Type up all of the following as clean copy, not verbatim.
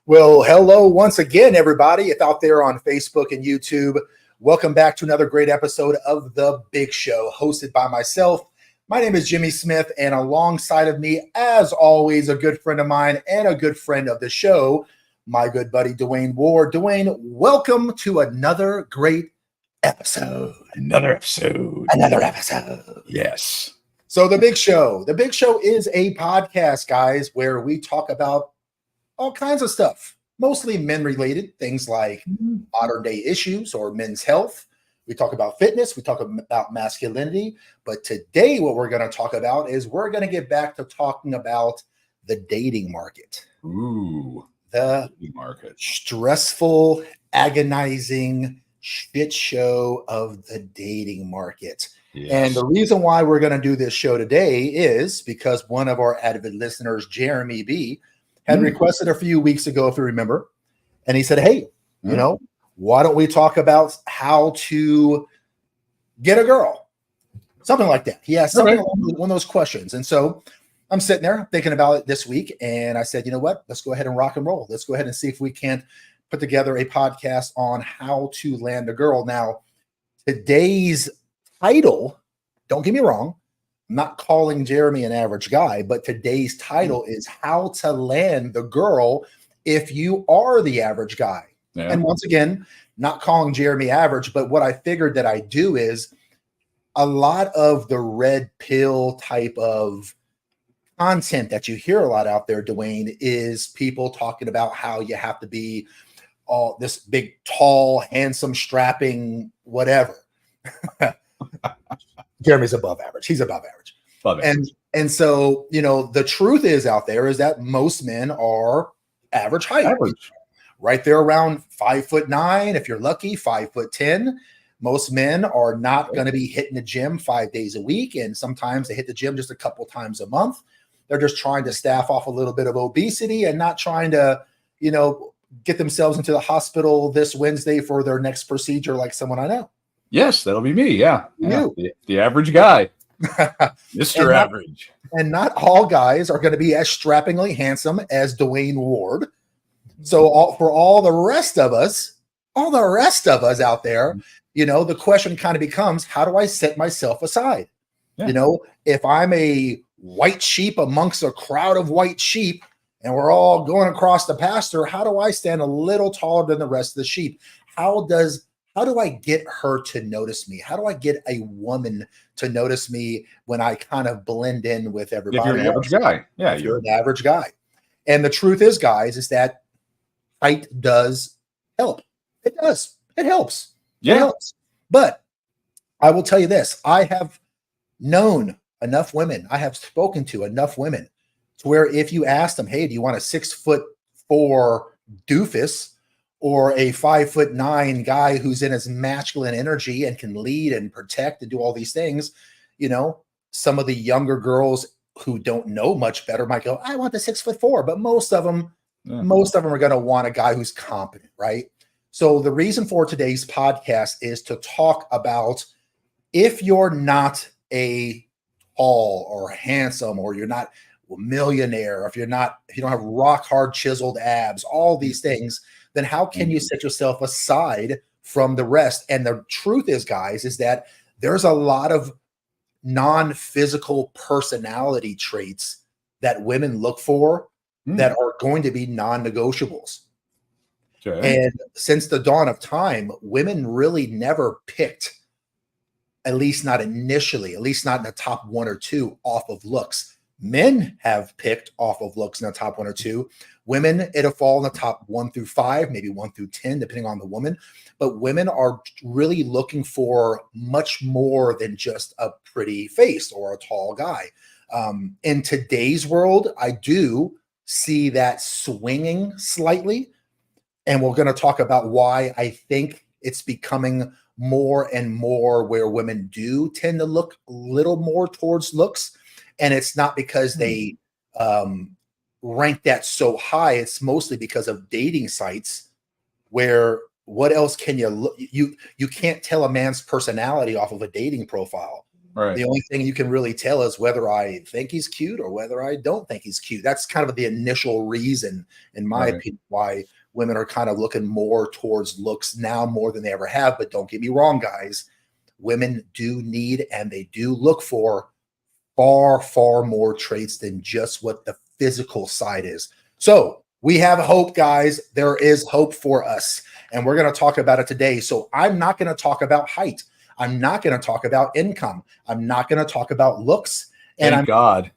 Well, hello once again, everybody. If out there on Facebook and YouTube, welcome back to another great episode of The Big Show, hosted by myself. My name is Jimmy Smith, and alongside of me, as always, a good friend of mine and a good friend of the show, my good buddy, Dwayne Ward. Dwayne, welcome to another great episode. Another episode. Yes. So The Big Show. The Big Show is a podcast, guys, where we talk about all kinds of stuff, mostly men related, things like modern day issues or men's health. We talk about fitness, we talk about masculinity, but today what we're going to talk about is we're going to get back to talking about the dating market. Ooh, the dating market. Stressful, agonizing shit show of the dating market. Yes. And the reason why we're going to do this show today is because one of our avid listeners, Jeremy B., had requested a few weeks ago, if you remember, and he said, hey, why don't we talk about how to get a girl? Something like that. He asked something along one of those questions. And so I'm sitting there thinking about it this week, and I said, you know what? Let's go ahead and rock and roll. Let's go ahead and see if we can't put together a podcast on how to land a girl. Now, today's title, don't get me wrong, I'm not calling Jeremy an average guy, but today's title is How to Land the Girl If You Are the Average Guy. Yeah. And once again, not calling Jeremy average, but what I figured that I do is a lot of the red pill type of content that you hear a lot out there, Dwayne, is people talking about how you have to be all this big, tall, handsome, strapping, whatever. Jeremy's above average. He's above average. And so, the truth is out there is that most men are average height. Right there around 5'9", if you're lucky, 5'10". Most men are not going to be hitting the gym 5 days a week. And sometimes they hit the gym just a couple times a month. They're just trying to staff off a little bit of obesity and not trying to, get themselves into the hospital this Wednesday for their next procedure like someone I know. Yes, that'll be me. Yeah. The average guy. Mr. Average. And not all guys are going to be as strappingly handsome as Dwayne Ward. So for all the rest of us out there, the question kind of becomes, how do I set myself aside? Yeah. If I'm a white sheep amongst a crowd of white sheep and we're all going across the pasture, how do I stand a little taller than the rest of the sheep? How do I get her to notice me? How do I get a woman to notice me when I kind of blend in with everybody? If you're an average guy. Yeah. You're an average guy. And the truth is, guys, is that height does help. It does. It helps. Yeah. It helps. But I will tell you this. I have known enough women. I have spoken to enough women to where if you ask them, hey, do you want a 6'4" doofus or a 5'9" guy who's in his masculine energy and can lead and protect and do all these things, some of the younger girls who don't know much better might go, I want the 6'4", but most of them are going to want a guy who's competent, right? So the reason for today's podcast is to talk about if you're not a tall or handsome, or you're not a millionaire, if you don't have rock hard chiseled abs, all these things, then how can you set yourself aside from the rest? And the truth is, guys, is that there's a lot of non-physical personality traits that women look for that are going to be non-negotiables. Okay. And since the dawn of time, women really never picked, at least not initially, at least not in the top one or two, off of looks. Men have picked off of looks in the top one or two. Women, it'll fall in the top 1 through 5, maybe 1 through 10, depending on the woman. But women are really looking for much more than just a pretty face or a tall guy. In today's world, I do see that swinging slightly. And we're going to talk about why I think it's becoming more and more where women do tend to look a little more towards looks. And it's not because they rank that so high. It's mostly because of dating sites where what else can you look? You can't tell a man's personality off of a dating profile. Right. The only thing you can really tell is whether I think he's cute or whether I don't think he's cute. That's kind of the initial reason, in my opinion, why women are kind of looking more towards looks now more than they ever have. But don't get me wrong, guys. Women do need and they do look for far, far more traits than just what the physical side is. So we have hope, guys. There is hope for us. And we're going to talk about it today. So I'm not going to talk about height. I'm not going to talk about income. I'm not going to talk about looks. And Thank God.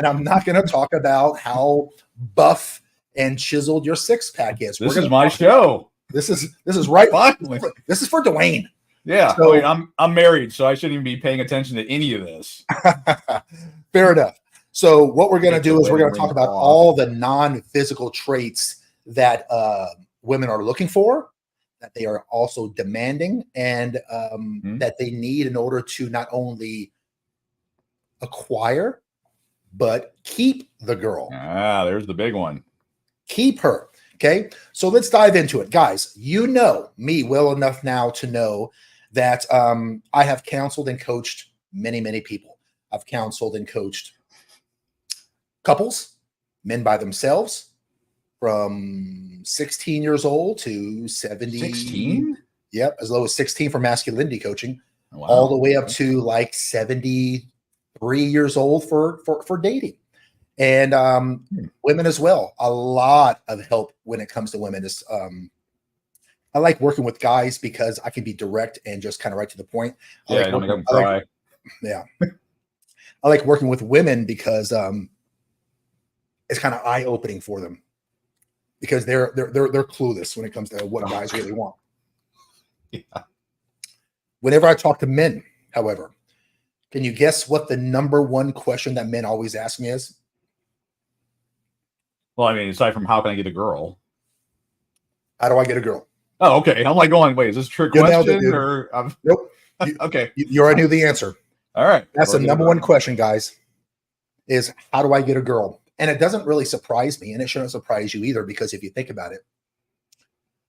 I'm not going to talk about how buff and chiseled your six pack is. This is my show. This is right. Finally. This is for Dwayne. Yeah. So, I'm married, so I shouldn't even be paying attention to any of this. Fair enough. So what we're going to do is we're going to talk about all the non-physical traits that women are looking for, that they are also demanding, and that they need in order to not only acquire, but keep the girl. There's the big one. Keep her. Okay. So let's dive into it. Guys, you know me well enough now to know that I have counseled and coached many, many people. I've counseled and coached couples, men by themselves, from 16 years old to 70. 16? Yep, as low as 16 for masculinity coaching, Wow. all the way up to like 73 years old for dating. And women as well. A lot of help when it comes to women is I like working with guys because I can be direct and just kind of right to the point. I like working with women because it's kind of eye-opening for them, because they're clueless when it comes to what guys really want. Yeah. Whenever I talk to men, however, can you guess what the number one question that men always ask me is? Well, I mean, aside from how can I get a girl? How do I get a girl? Oh, okay. I'm like going, wait, is this a trick question? Nope. Okay. You already knew the answer. All right. That's the number one question, guys, is how do I get a girl? And it doesn't really surprise me, and it shouldn't surprise you either, because if you think about it,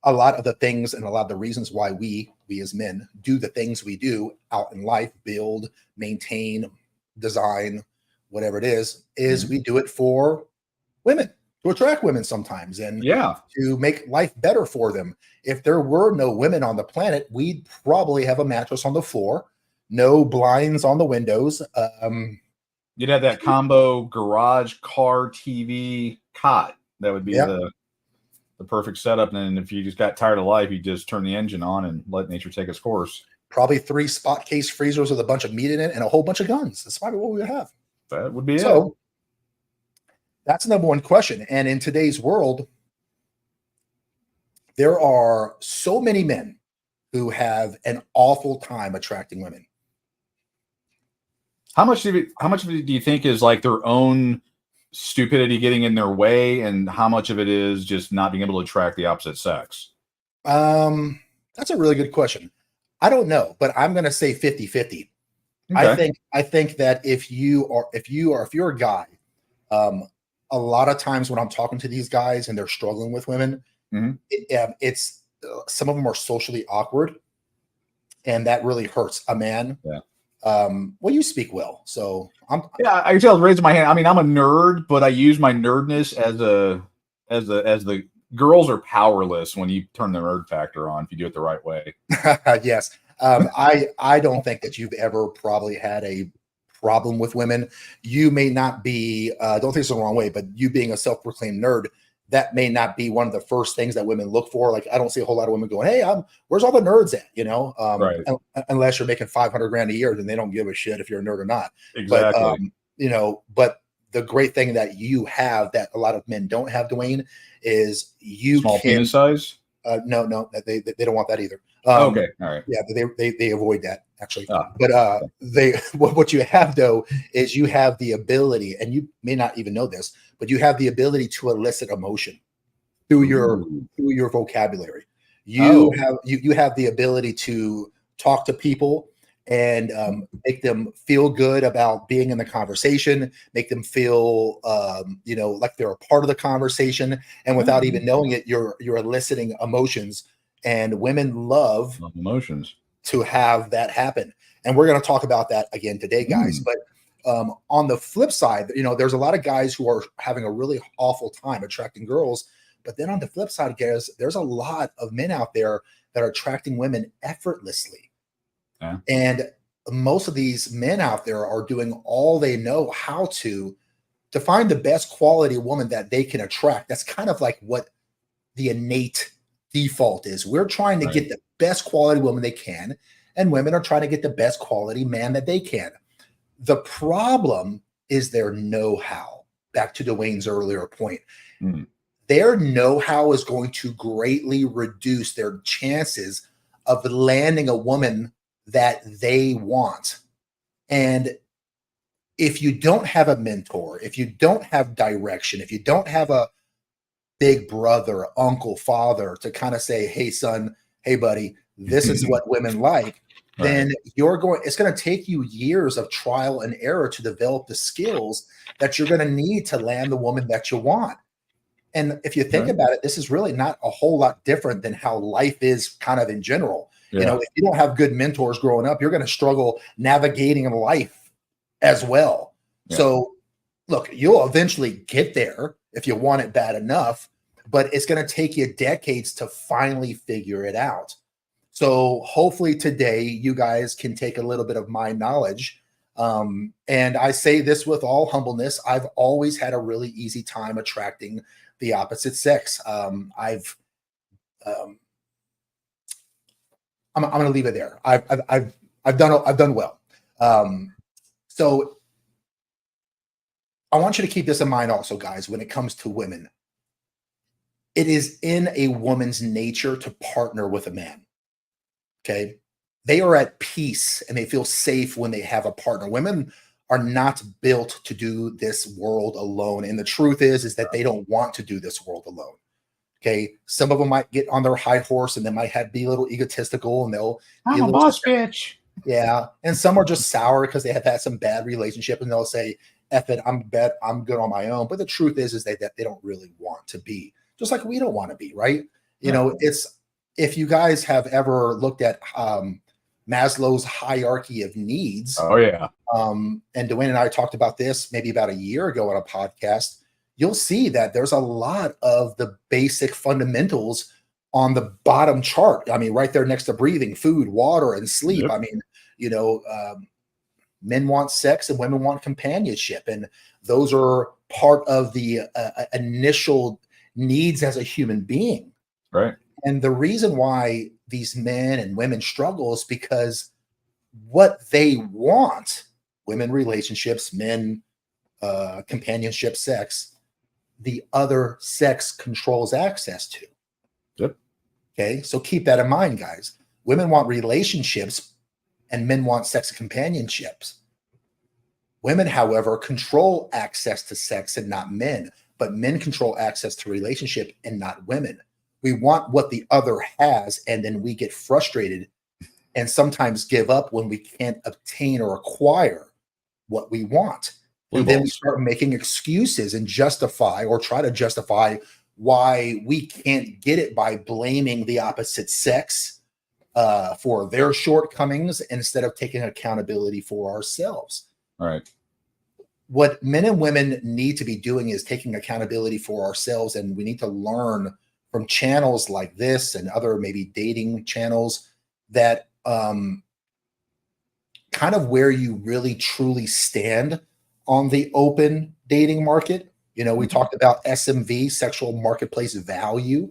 a lot of the things and a lot of the reasons why we as men do the things we do out in life, build, maintain, design, whatever it is we do it for women, to attract women sometimes, and to make life better for them. If there were no women on the planet, we'd probably have a mattress on the floor, no blinds on the windows. You'd have that combo garage, car, TV, cot. That would be the perfect setup. And then if you just got tired of life, you just turn the engine on and let nature take its course. Probably 3 spot case freezers with a bunch of meat in it and a whole bunch of guns. That's probably what we would have. That would be it. That's the number one question. And in today's world, there are so many men who have an awful time attracting women. How much of it do you think is like their own stupidity getting in their way, and how much of it is just not being able to attract the opposite sex? That's a really good question. I don't know, but I'm going to say 50-50. Okay. I think that if you're a guy, a lot of times when I'm talking to these guys and they're struggling with women, it's some of them are socially awkward, and that really hurts a man. Yeah. Well, you speak well, so I can tell. Raising my hand. I mean, I'm a nerd, but I use my nerdness as the girls are powerless when you turn the nerd factor on if you do it the right way. Yes. I don't think that you've ever probably had a problem with women. You may not be, don't think it's the wrong way, but you being a self-proclaimed nerd, that may not be one of the first things that women look for. Like, I don't see a whole lot of women going, hey, where's all the nerds at? You know, right. Unless you're making $500,000 a year, then they don't give a shit if you're a nerd or not. Exactly. But the great thing that you have that a lot of men don't have, Dwayne, is small penis size. No, they don't want that either. Okay, all right. Yeah, they avoid that actually. But what you have though is you have the ability, and you may not even know this, but you have the ability to elicit emotion through your vocabulary. You have the ability to talk to people and make them feel good about being in the conversation, make them feel like they're a part of the conversation, and without even knowing it, you're eliciting emotions. And women love emotions. to have that happen. And we're going to talk about that again today, guys. But on the flip side, there's a lot of guys who are having a really awful time attracting girls. But then on the flip side, guys, there's a lot of men out there that are attracting women effortlessly. Yeah. And most of these men out there are doing all they know how to find the best quality woman that they can attract. That's kind of like what the innate default is. We're trying to get the best quality woman they can, and women are trying to get the best quality man that they can. The problem is their know-how. Back to Dwayne's earlier point. Their know-how is going to greatly reduce their chances of landing a woman that they want. And if you don't have a mentor, if you don't have direction, if you don't have a big brother, uncle, father to kind of say, hey, son, hey, buddy, this is what women like, then it's going to take you years of trial and error to develop the skills that you're going to need to land the woman that you want. And if you think about it, this is really not a whole lot different than how life is kind of in general. If you don't have good mentors growing up, you're going to struggle navigating life as well. So look, you'll eventually get there if you want it bad enough, but it's going to take you decades to finally figure it out. So hopefully today you guys can take a little bit of my knowledge. And I say this with all humbleness. I've always had a really easy time attracting the opposite sex. I'm going to leave it there. I've done well. So I want you to keep this in mind also, guys, when it comes to women. It is in a woman's nature to partner with a man. Okay. They are at peace and they feel safe when they have a partner. Women are not built to do this world alone. And the truth is that they don't want to do this world alone. Okay. Some of them might get on their high horse and they might be a little egotistical and they'll be I'm a boss bitch. Yeah. And some are just sour because they have had some bad relationship and they'll say, F it, I'm good on my own. But the truth is that they don't really want to be, just like we don't want to be, right? It's, if you guys have ever looked at Maslow's hierarchy of needs. Oh, yeah. And Dwayne and I talked about this maybe about a year ago on a podcast. You'll see that there's a lot of the basic fundamentals on the bottom chart. I mean, right there next to breathing, food, water, and sleep. I mean, men want sex and women want companionship. And those are part of the initial needs as a human being. Right. And the reason why these men and women struggle is because what they want, women relationships, men companionship, sex, the other sex controls access to. Yep. Okay, so keep that in mind, guys. Women want relationships and men want sex and companionships. Women, however, control access to sex and not men, but men control access to relationship and not women. We want what the other has, and then we get frustrated and sometimes give up when we can't obtain or acquire what we want. And then we start making excuses and try to justify why we can't get it by blaming the opposite sex for their shortcomings instead of taking accountability for ourselves. All right. What men and women need to be doing is taking accountability for ourselves, and we need to learn from channels like this and other maybe dating channels that kind of where you really truly stand on the open dating market. We talked about SMV, sexual marketplace value.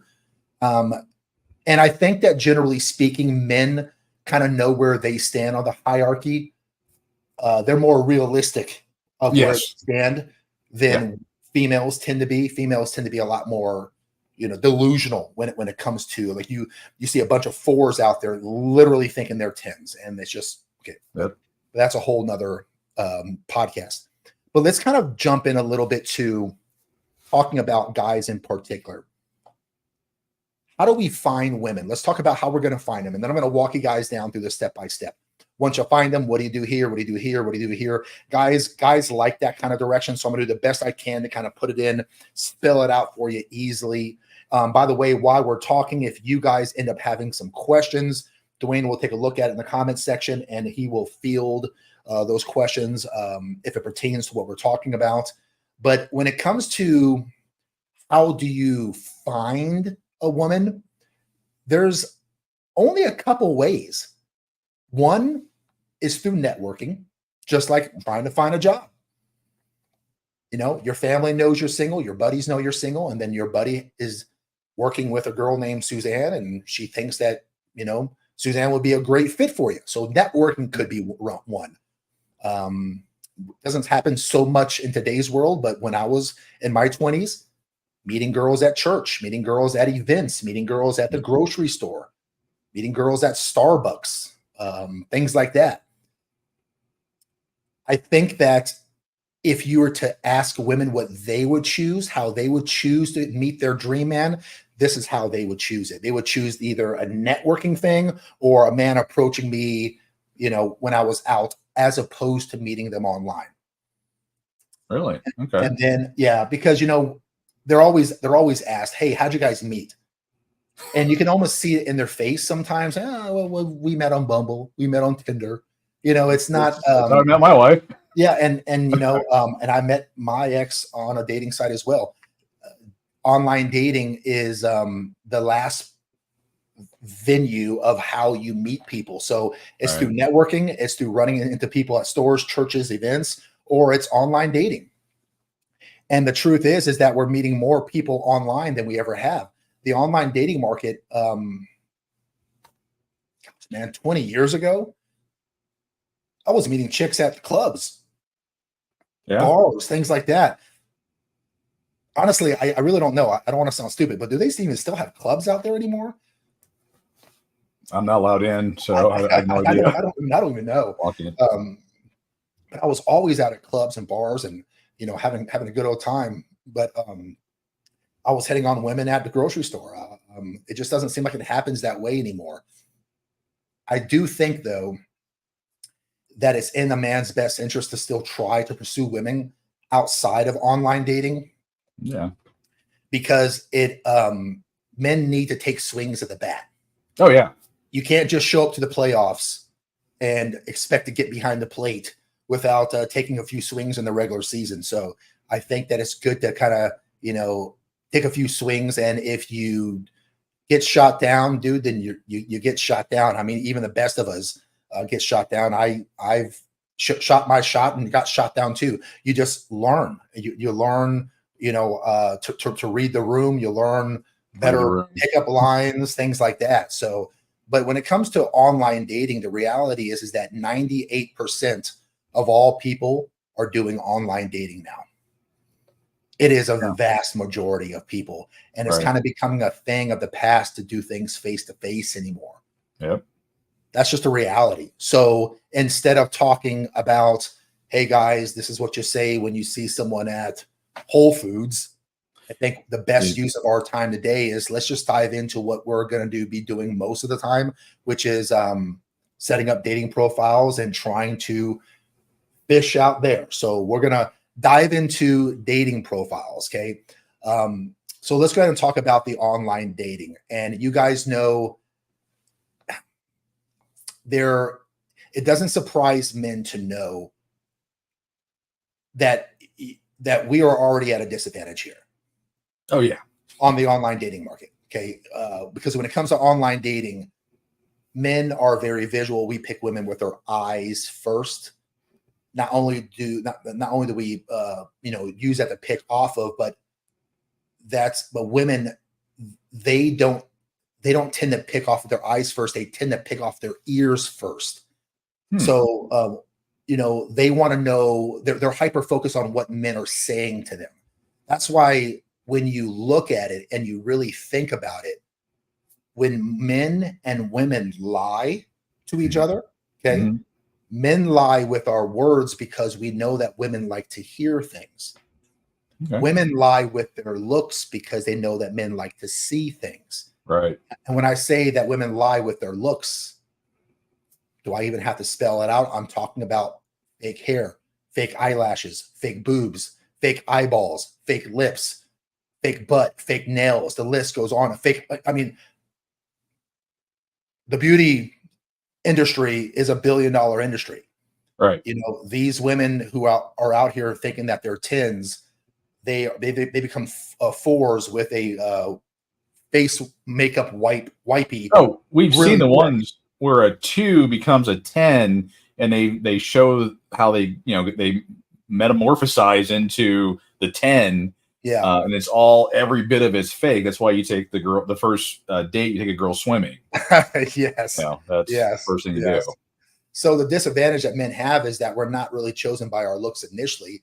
And I think that generally speaking, men kind of know where they stand on the hierarchy. They're more realistic of where they stand than females tend to be. Females tend to be a lot more delusional when it comes to, like, you see a bunch of 4s out there literally thinking they're 10s, and it's just okay. Yep. That's a whole nother podcast. But let's kind of jump in a little bit to talking about guys in particular. How do we find women? Let's talk about how we're going to find them, and then I'm going to walk you guys down through the step by step. Once you find them, what do you do here? What do you do here? What do you do here? Guys like that kind of direction, so I'm going to do the best I can to kind of put it in, spell it out for you easily. By the way, while we're talking, if you guys end up having some questions, Dwayne will take a look at it in the comments section, and he will field those questions if it pertains to what we're talking about. But when it comes to how do you find a woman, there's only a couple ways. One is through networking, just like trying to find a job. You know, your family knows you're single, your buddies know you're single, and then your buddy is working with a girl named Suzanne, and she thinks that, you know, Suzanne would be a great fit for you. So networking could be one. Doesn't happen so much in today's world, but when I was in my 20s, meeting girls at church, meeting girls at events, meeting girls at the grocery store, meeting girls at Starbucks, things like that. I think that if you were to ask women what they would choose, how they would choose to meet their dream man, this is how they would choose it. They would choose either a networking thing or a man approaching me, you know, when I was out, as opposed to meeting them online. Really? Okay. And then, yeah, because, you know, they're always asked, hey, how'd you guys meet? And you can almost see it in their face sometimes. Oh, well, we met on Bumble, we met on Tinder. You know, it's not. That's how I met my wife. Yeah, and you know, and I met my ex on a dating site as well. Online dating is the last venue of how you meet people. So it's through networking, it's through running into people at stores, churches, events, or it's online dating. And the truth is that we're meeting more people online than we ever have. The online dating market, man, 20 years ago, I was meeting chicks at clubs, bars, things like that. Honestly, I really don't know. I don't want to sound stupid, but do they even still have clubs out there anymore? I'm not allowed in, so I have no idea. I don't even know. But I was always out at clubs and bars and, you know, having a good old time. But I was hitting on women at the grocery store. It just doesn't seem like it happens that way anymore. I do think, though, that it's in a man's best interest to still try to pursue women outside of online dating. Yeah. Because men need to take swings at the bat. Oh, yeah. You can't just show up to the playoffs and expect to get behind the plate without taking a few swings in the regular season. So I think that it's good to kind of, you know, take a few swings. And if you get shot down, dude, then you get shot down. I mean, even the best of us get shot down. I've shot my shot and got shot down too. You just learn. You learn, you know, to read the room. You learn better pickup lines, things like that. So, but when it comes to online dating, the reality is that 98% of all people are doing online dating now. It is a vast majority of people, and it's kind of becoming a thing of the past to do things face to face anymore. Yep. That's just a reality. So instead of talking about, hey guys, this is what you say when you see someone at Whole Foods, I think the best use of our time today is let's just dive into what we're going to be doing most of the time, which is setting up dating profiles and trying to fish out there. So we're going to dive into dating profiles. Okay. So let's go ahead and talk about the online dating. And you guys know it doesn't surprise men to know that we are already at a disadvantage here. Oh, yeah. On the online dating market. Okay. Because when it comes to online dating, men are very visual. We pick women with our eyes first. Not only do we you know, use that to pick off of, but women, they don't tend to pick off their eyes first. They tend to pick off their ears first. So you know, they want to know, they're hyper focused on what men are saying to them. That's why when you look at it and you really think about it, when men and women lie to each other, okay, men lie with our words because we know that women like to hear things. Women lie with their looks because they know that men like to see things. Right. And when I say that women lie with their looks, do I even have to spell it out? I'm talking about fake hair, fake eyelashes, fake boobs, fake eyeballs, fake lips, fake butt, fake nails. The list goes on. I mean, the beauty industry is $1 billion industry. Right. You know, these women who are out here thinking that they're tens, they become fours with a face makeup wipey Oh, we've seen really the quick. ones where a 2 becomes a 10, and they show how they metamorphosize into the 10. Yeah. And it's all every bit of it's fake. That's why you take the first date, you take a girl swimming. Yes. That's the Yes. first thing to do. Yes. So the disadvantage that men have is that we're not really chosen by our looks initially.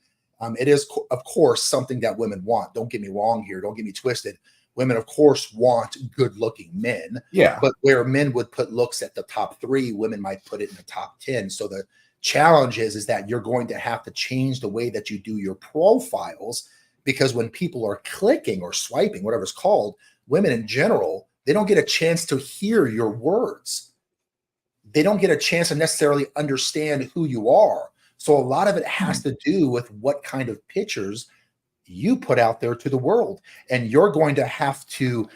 It is, of course, something that women want. Don't get me wrong here. Don't get me twisted. Women, of course, want good-looking men. Yeah. But where men would put looks at the top 3, women might put it in the top 10. So the challenge is that you're going to have to change the way that you do your profiles, because when people are clicking or swiping, whatever it's called, women in general, they don't get a chance to hear your words. They don't get a chance to necessarily understand who you are. So a lot of it has to do with what kind of pictures you put out there to the world. And you're going to have to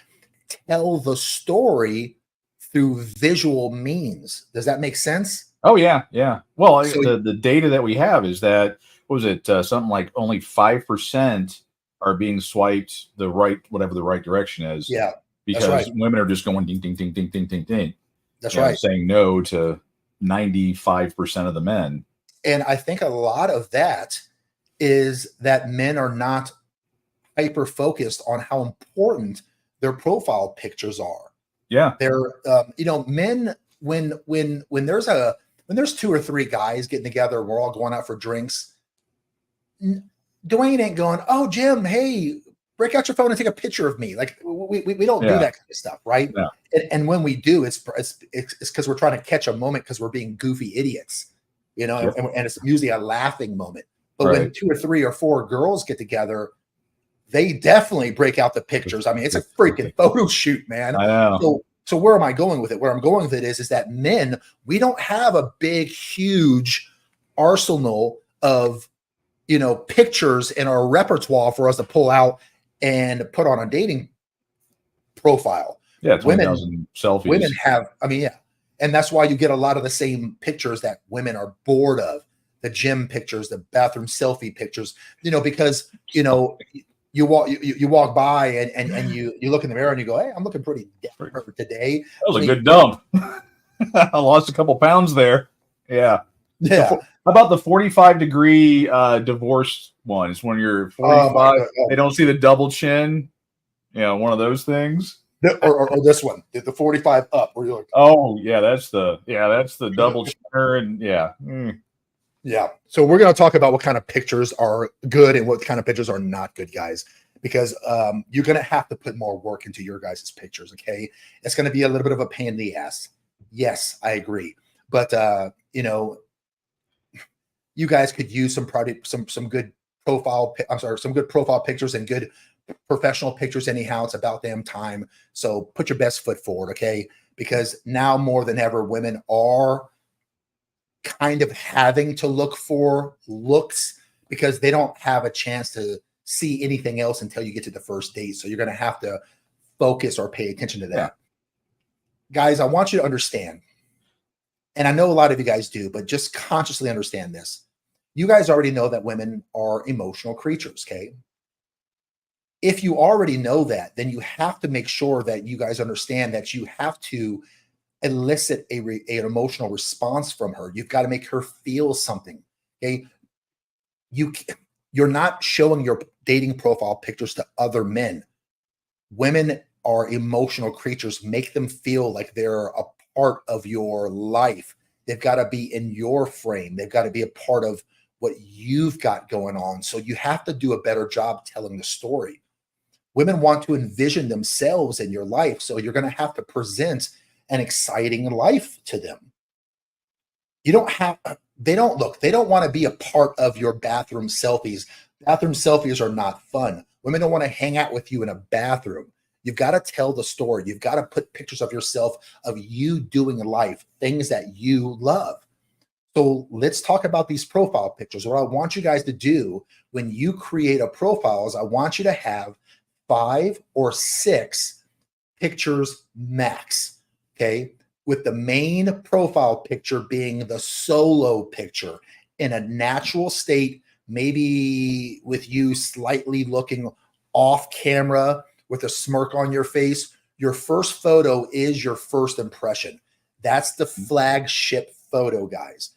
tell the story through visual means. Does that make sense? Oh yeah, yeah. Well, So the data that we have is that, what was it, something like only 5% are being swiped whatever the right direction is, yeah, that's because right. women are just going ding ding ding ding ding ding ding. That's right. Saying no to 95% of the men. And I think a lot of that is that men are not hyper focused on how important their profile pictures are. Yeah. They're men, when there's 2 or 3 guys getting together and we're all going out for drinks, Dwayne ain't going, "Oh, Jim, hey, break out your phone and take a picture of me." Like we don't do that kind of stuff, right? Yeah. And when we do, it's because we're trying to catch a moment because we're being goofy idiots, Yep. and it's usually a laughing moment. But Right. when 2 or 3 or 4 girls get together, they definitely break out the pictures. I mean, it's a freaking photo shoot, man. I know. So where am I going with it? Where I'm going with it is that men, we don't have a big, huge arsenal of pictures in our repertoire for us to pull out and put on a dating profile. Yeah, 20,000 selfies. Women have, and that's why you get a lot of the same pictures that women are bored of. The gym pictures, the bathroom selfie pictures, because you walk by and you look in the mirror and you go, "Hey, I'm looking pretty different today." That was a good dump. I lost a couple pounds there. Yeah. Yeah. How about the 45-degree divorce one? It's when you're 45. They don't see the double chin. One of those things. Or this one, the 45 up, where you're like, oh yeah, that's the double chinner, and yeah. Yeah. So we're going to talk about what kind of pictures are good and what kind of pictures are not good, guys, because you're going to have to put more work into your guys' pictures. Okay. It's going to be a little bit of a pain in the ass. Yes, I agree. But, you guys could use some good profile. I'm sorry, some good profile pictures and good professional pictures. Anyhow, it's about damn time. So put your best foot forward. Okay. Because now more than ever, women are kind of having to look for looks because they don't have a chance to see anything else until you get to the first date. So you're going to have to focus or pay attention to that. Yeah. Guys, I want you to understand, and I know a lot of you guys do, but just consciously understand this. You guys already know that women are emotional creatures, okay? If you already know that, then you have to make sure that you guys understand that you have to elicit an emotional response from her. You've got to make her feel something. Okay. You're not showing your dating profile pictures to other men. Women are emotional creatures. Make them feel like they're a part of your life. They've got to be in your frame. They've got to be a part of what you've got going on. So you have to do a better job telling the story. Women want to envision themselves in your life. So you're going to have to present an exciting life to them. They don't want to be a part of your bathroom selfies. Bathroom selfies are not fun. Women don't want to hang out with you in a bathroom. You've got to tell the story. You've got to put pictures of yourself, of you doing life, things that you love. So let's talk about these profile pictures. What I want you guys to do when you create a profile is I want you to have 5 or 6 pictures max. Okay. with the main profile picture being the solo picture in a natural state, maybe with you slightly looking off camera with a smirk on your face. Your first photo is your first impression. That's the flagship photo, guys.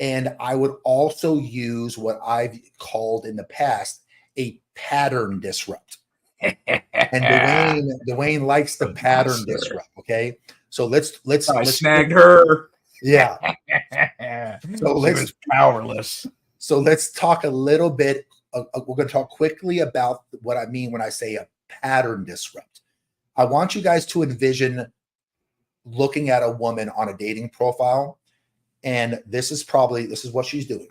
And I would also use what I've called in the past a pattern disrupt. And Dwayne likes the pattern disrupt. Okay, so let's snagged her. Yeah. So she was powerless. So let's talk a little bit. We're going to talk quickly about what I mean when I say a pattern disrupt. I want you guys to envision looking at a woman on a dating profile, and this is what she's doing.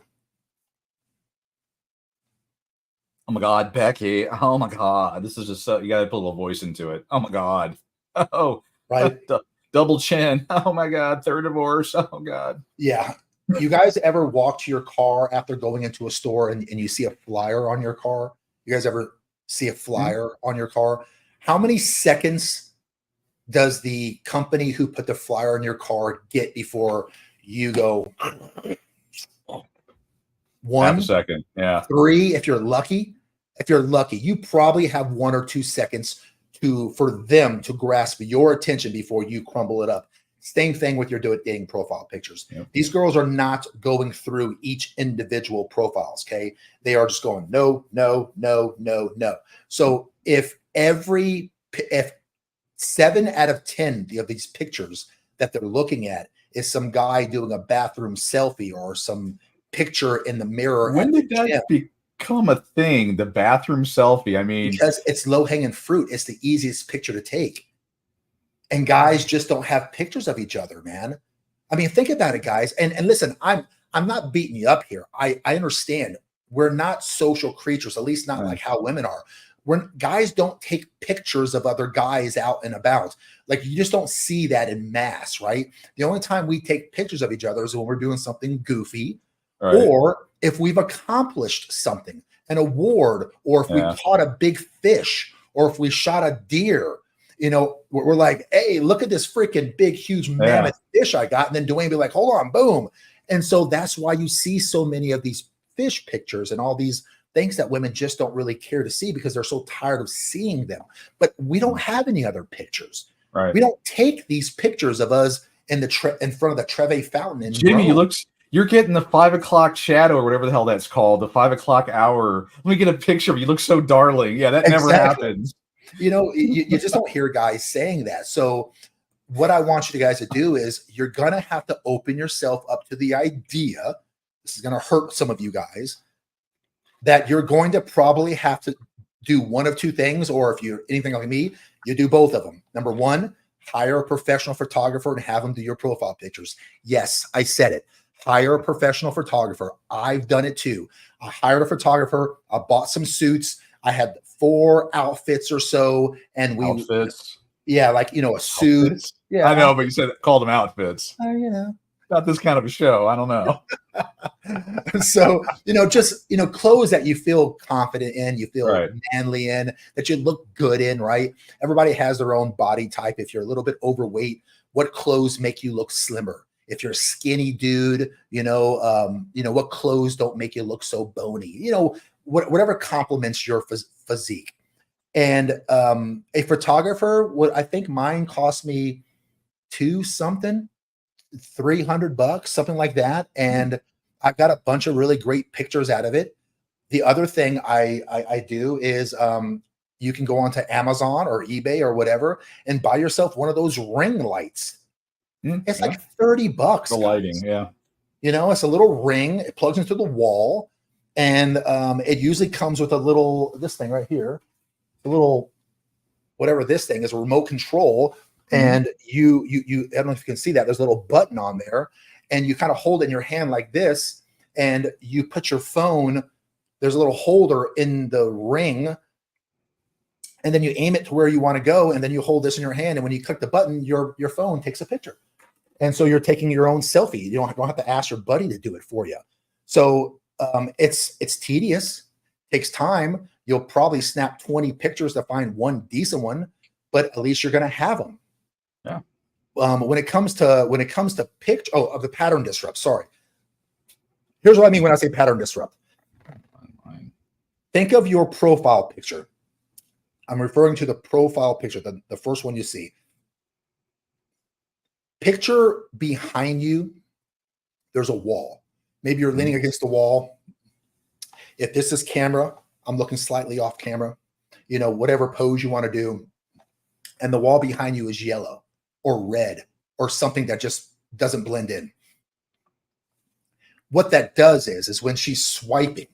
Oh my God, Becky. Oh my God. This is just so, you got to put a little voice into it. Oh my God. Oh, right. Double chin. Oh my God. Third divorce. Oh God. Yeah. You guys ever walk to your car after going into a store and you see a flyer on your car? You guys ever see a flyer on your car? How many seconds does the company who put the flyer on your car get before you go? 1, half a second. Yeah. 3, if you're lucky. If you're lucky, you probably have 1 or 2 seconds for them to grasp your attention before you crumble it up. Same thing with your dating profile pictures. Yep. These girls are not going through each individual profiles, okay? They are just going, no, no, no, no, no. So if 7 out of 10 of these pictures that they're looking at is some guy doing a bathroom selfie or some picture in the mirror. When did that become a thing, the bathroom selfie? I mean, because it's low-hanging fruit. It's the easiest picture to take. And guys just don't have pictures of each other, man. I mean, think about it, guys. And listen, I'm not beating you up here. I understand we're not social creatures, at least not like how women are. Guys don't take pictures of other guys out and about. Like, you just don't see that in mass, right? The only time we take pictures of each other is when we're doing something goofy, or if we've accomplished something, an award, or if we caught a big fish, or if we shot a deer. You know, we're like, hey, look at this freaking big, huge mammoth fish I got. And then Dwayne be like, hold on, boom. And so that's why you see so many of these fish pictures and all these things that women just don't really care to see because they're so tired of seeing them. But we don't have any other pictures. Right. We don't take these pictures of us in front of the Trevi Fountain. In Jimmy, you're getting the 5 o'clock shadow or whatever the hell that's called, the 5 o'clock hour. Let me get a picture of you. You look so darling. Yeah, that never happens. You know, you just don't hear guys saying that. So what I want you guys to do is you're going to have to open yourself up to the idea, this is going to hurt some of you guys, that you're going to probably have to do one of two things, or if you're anything like me, you do both of them. Number one, hire a professional photographer and have them do your profile pictures. Yes, I said it. Hire a professional photographer. I've done it too. I hired a photographer. I bought some suits. I had 4 outfits or so, and outfits. Yeah, like, you know, a suit. Outfits? Yeah, I know, but you said called them outfits. You know, not this kind of a show. I don't know. So, you know, just, you know, clothes that you feel confident in, you feel manly in, that you look good in, right? Everybody has their own body type. If you're a little bit overweight, what clothes make you look slimmer? If you're a skinny dude, you know, what clothes don't make you look so bony? You know, whatever complements your physique. And a photographer, I think mine cost me $300, something like that. And I got a bunch of really great pictures out of it. The other thing I do is you can go onto Amazon or eBay or whatever and buy yourself one of those ring lights. It's like $30. The lighting, yeah. You know, it's a little ring. It plugs into the wall, and it usually comes with this thing right here, a little whatever this thing is, a remote control. And you I don't know if you can see that. There's a little button on there, and you kind of hold it in your hand like this, and you put your phone. There's a little holder in the ring, and then you aim it to where you want to go, and then you hold this in your hand, and when you click the button, your phone takes a picture. And so you're taking your own selfie. You don't have to ask your buddy to do it for you. So it's tedious, takes time. You'll probably snap 20 pictures to find one decent one, but at least you're going to have them. Yeah. when it comes to picture, of the pattern disrupt. Sorry, here's what I mean when I say pattern disrupt. Think of your profile picture. I'm referring to the profile picture, the first one you see. Picture behind you, there's a wall. Maybe you're leaning against the wall. If this is camera, I'm looking slightly off camera, whatever pose you want to do. And the wall behind you is yellow or red or something that just doesn't blend in. What that does is when she's swiping,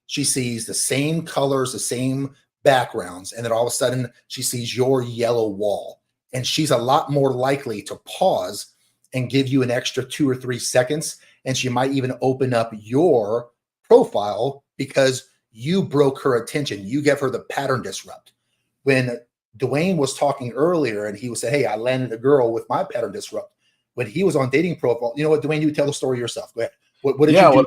she sees the same colors, the same backgrounds, and then all of a sudden she sees your yellow wall. And she's a lot more likely to pause and give you an extra 2 or 3 seconds. And she might even open up your profile because you broke her attention. You gave her the pattern disrupt. When Dwayne was talking earlier and he was saying, hey, I landed a girl with my pattern disrupt. When he was on dating profile, you know what, Dwayne, you tell the story yourself. Go ahead. What did you do?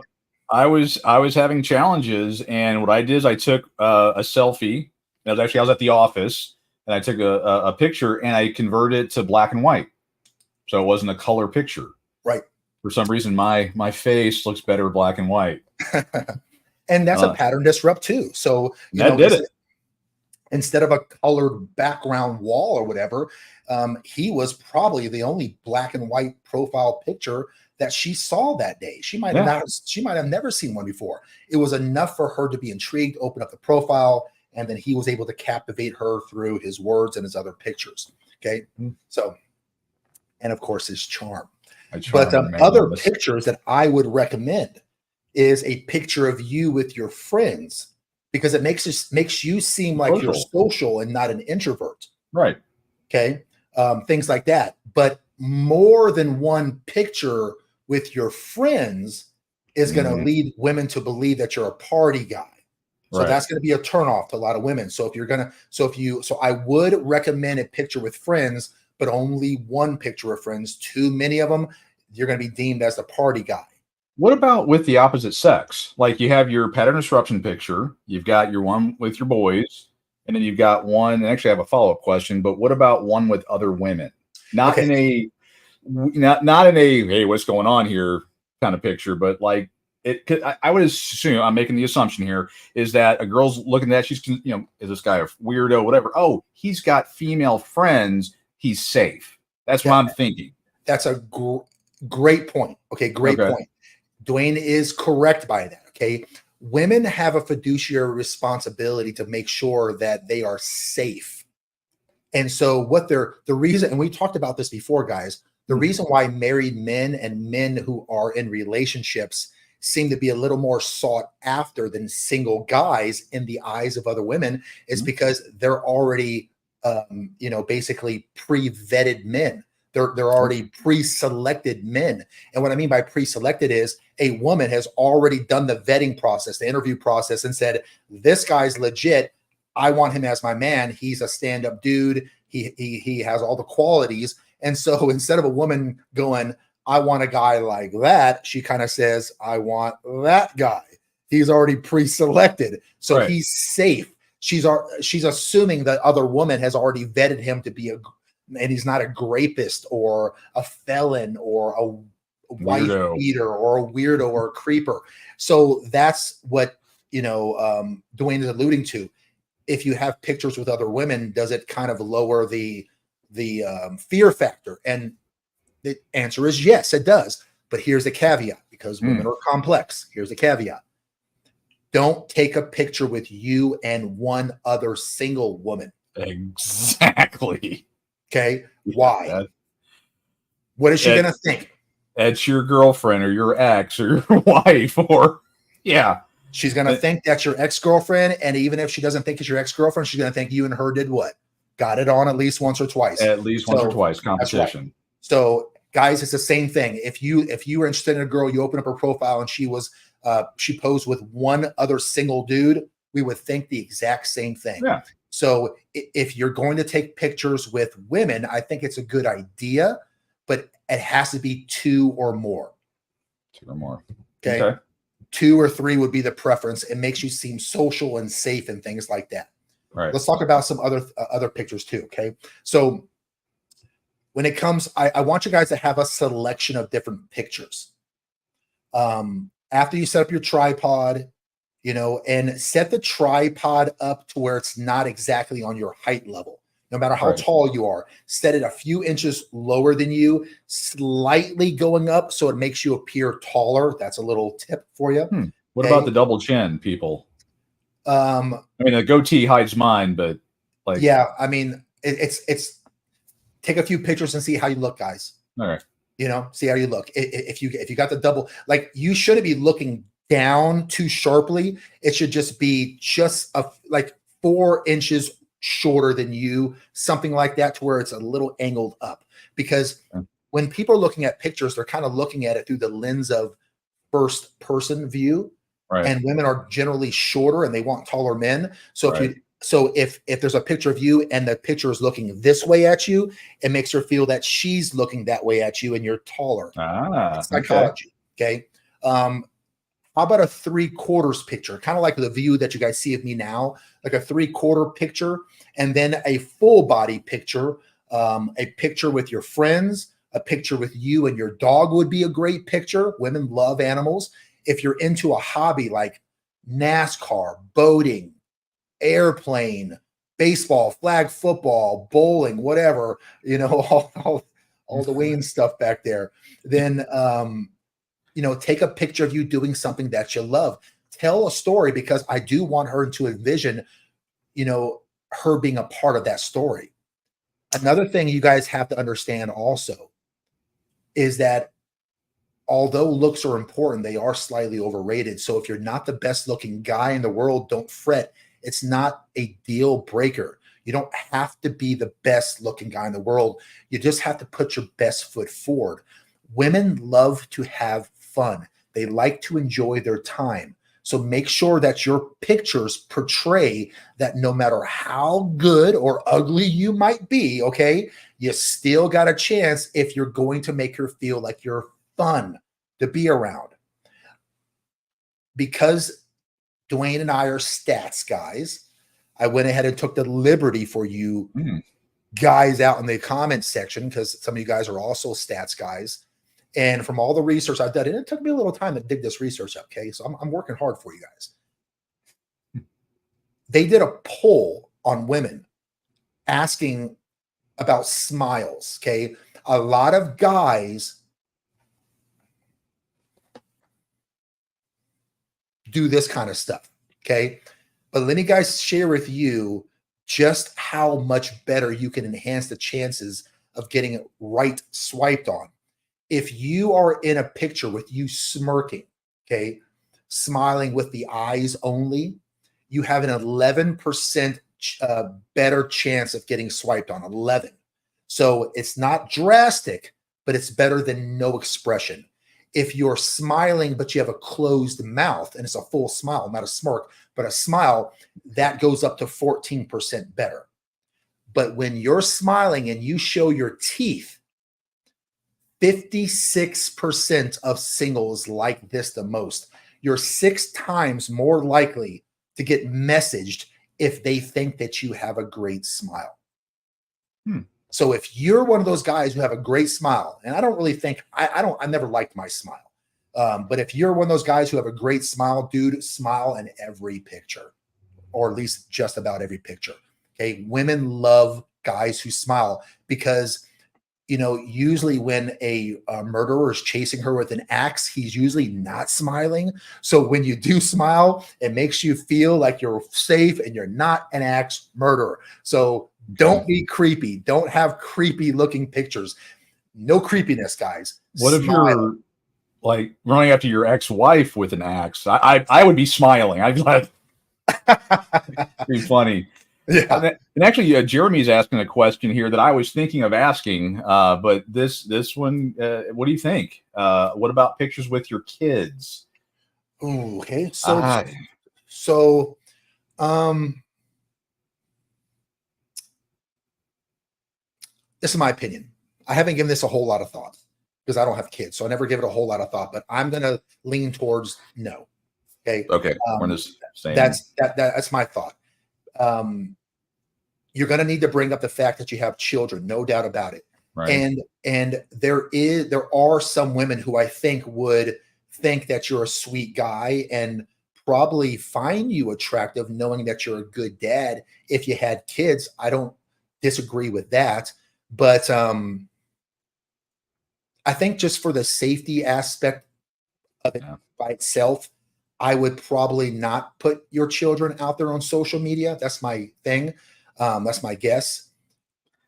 I was having challenges, and what I did is I took a selfie. I was at the office, and I took a picture, and I converted it to black and white, so it wasn't a color picture. Right. For some reason, my face looks better black and white, and that's a pattern disrupt too. So instead of a colored background wall or whatever, he was probably the only black and white profile picture that she saw that day. She might have never seen one before. It was enough for her to be intrigued, open up the profile, and then he was able to captivate her through his words and his other pictures. Okay. So, and of course his charm. But other pictures that I would recommend is a picture of you with your friends, because it makes you seem like you're social and not an introvert. Right. Okay. Things like that. But more than one picture with your friends is going to lead women to believe that you're a party guy. So that's going to be a turnoff to a lot of women. So I would recommend a picture with friends, but only one picture of friends. Too many of them, you're going to be deemed as the party guy. What about with the opposite sex? Like you have your pattern disruption picture, you've got your one with your boys, and then you've got one, and actually I have a follow-up question, but what about one with other women? Not in a hey, what's going on here kind of picture, but like I would assume, I'm making the assumption here, is that a girl's looking at that, she's, is this guy a weirdo, whatever? Oh, he's got female friends, he's safe. That's what I'm thinking. That's a great point. Okay, great point. Dwayne is correct by that. Okay, women have a fiduciary responsibility to make sure that they are safe. And so the reason, and we talked about this before, guys, the reason why married men and men who are in relationships seem to be a little more sought after than single guys in the eyes of other women is because they're already, basically pre-vetted men. They're already pre-selected men. And what I mean by pre-selected is a woman has already done the vetting process, the interview process, and said, this guy's legit. I want him as my man. He's a stand-up dude. He has all the qualities. And so instead of a woman going, I want a guy like that, she kind of says, I want that guy. He's already pre-selected. So he's safe. She's assuming the other woman has already vetted him to be and he's not a rapist or a felon or a wife beater or a weirdo or a creeper. So that's what, Dwayne is alluding to. If you have pictures with other women, does it kind of lower the fear factor? And the answer is yes, it does. But here's the caveat, because women are complex. Here's the caveat. Don't take a picture with you and one other single woman. Exactly. Okay. Why? What is she going to think? That's your girlfriend or your ex or your wife or She's going to think that's your ex-girlfriend. And even if she doesn't think it's your ex-girlfriend, she's going to think you and her did what? Got it on at least once or twice. At least once or twice. Competition. Right. So guys, it's the same thing. If you were interested in a girl, you open up her profile and she posed with one other single dude, we would think the exact same thing. Yeah. So if you're going to take pictures with women, I think it's a good idea, but it has to be 2 or more. 2 or more. Okay. 2 or 3 would be the preference. It makes you seem social and safe and things like that. Right. Let's talk about some other pictures too. Okay. So when it comes, I want you guys to have a selection of different pictures. After you set up your tripod, and set the tripod up to where it's not exactly on your height level. No matter how tall you are, set it a few inches lower than you, slightly going up so it makes you appear taller. That's a little tip for you. What about the double chin, people? I mean, the goatee hides mine, but yeah, I mean, it's take a few pictures and see how you look, guys. All right. See how you look. If you got the double, you shouldn't be looking down too sharply. It should just be like 4 inches shorter than you, something like that, to where it's a little angled up. Because when people are looking at pictures, they're kind of looking at it through the lens of first person view. Right. And women are generally shorter and they want taller men. So if there's a picture of you and the picture is looking this way at you, it makes her feel that she's looking that way at you and you're taller. It's psychology. Okay. How about a 3/4 picture? Kind of like the view that you guys see of me now, like a 3/4 picture, and then a full body picture, a picture with your friends, a picture with you and your dog would be a great picture. Women love animals. If you're into a hobby like NASCAR, boating, airplane, baseball, flag football, bowling, whatever, all the Wayne stuff back there, then take a picture of you doing something that you love. Tell a story, because I do want her to envision, her being a part of that story. Another thing you guys have to understand also is that although looks are important, they are slightly overrated. So if you're not the best looking guy in the world, don't fret. It's not a deal breaker. You don't have to be the best looking guy in the world. You just have to put your best foot forward. Women love to have fun. They like to enjoy their time. So make sure that your pictures portray that no matter how good or ugly you might be, okay, you still got a chance if you're going to make her feel like you're fun to be around. Because Dwayne and I are stats guys, I went ahead and took the liberty for you guys out in the comments section, because some of you guys are also stats guys. And from all the research I've done, and it took me a little time to dig this research up, okay? So I'm working hard for you guys. They did a poll on women asking about smiles, okay? A lot of guys do this kind of stuff, okay? But let me guys share with you just how much better you can enhance the chances of getting it right swiped on. If you are in a picture with you smirking, okay, smiling with the eyes only, you have an 11% better chance of getting swiped on. 11. So it's not drastic, but it's better than no expression. If you're smiling, but you have a closed mouth and it's a full smile, not a smirk, but a smile, that goes up to 14% better. But when you're smiling and you show your teeth, 56% of singles like this the most. You're 6 times more likely to get messaged if they think that you have a great smile. So if you're one of those guys who have a great smile, and I don't really think, I never liked my smile. But if you're one of those guys who have a great smile, dude, smile in every picture, or at least just about every picture. Okay. Women love guys who smile, because usually when a murderer is chasing her with an axe, he's usually not smiling. So when you do smile, it makes you feel like you're safe and you're not an axe murderer. So don't be creepy. Don't have creepy looking pictures. No creepiness, guys. What if you're like running after your ex-wife with an axe? I would be smiling. I'd like, be funny. Yeah. And actually, Jeremy's asking a question here that I was thinking of asking, but this one, what do you think? What about pictures with your kids? Ooh, okay. So, this is my opinion. I haven't given this a whole lot of thought because I don't have kids, so I never give it a whole lot of thought. But I'm gonna lean towards no. Okay. Okay. We're just saying that's my thought. You're going to need to bring up the fact that you have children, no doubt about it. Right. And there are some women who I think would think that you're a sweet guy and probably find you attractive knowing that you're a good dad if you had kids. I don't disagree with that, but I think just for the safety aspect of it Yeah. by itself, I would probably not put your children out there on social media. That's my thing. That's my guess.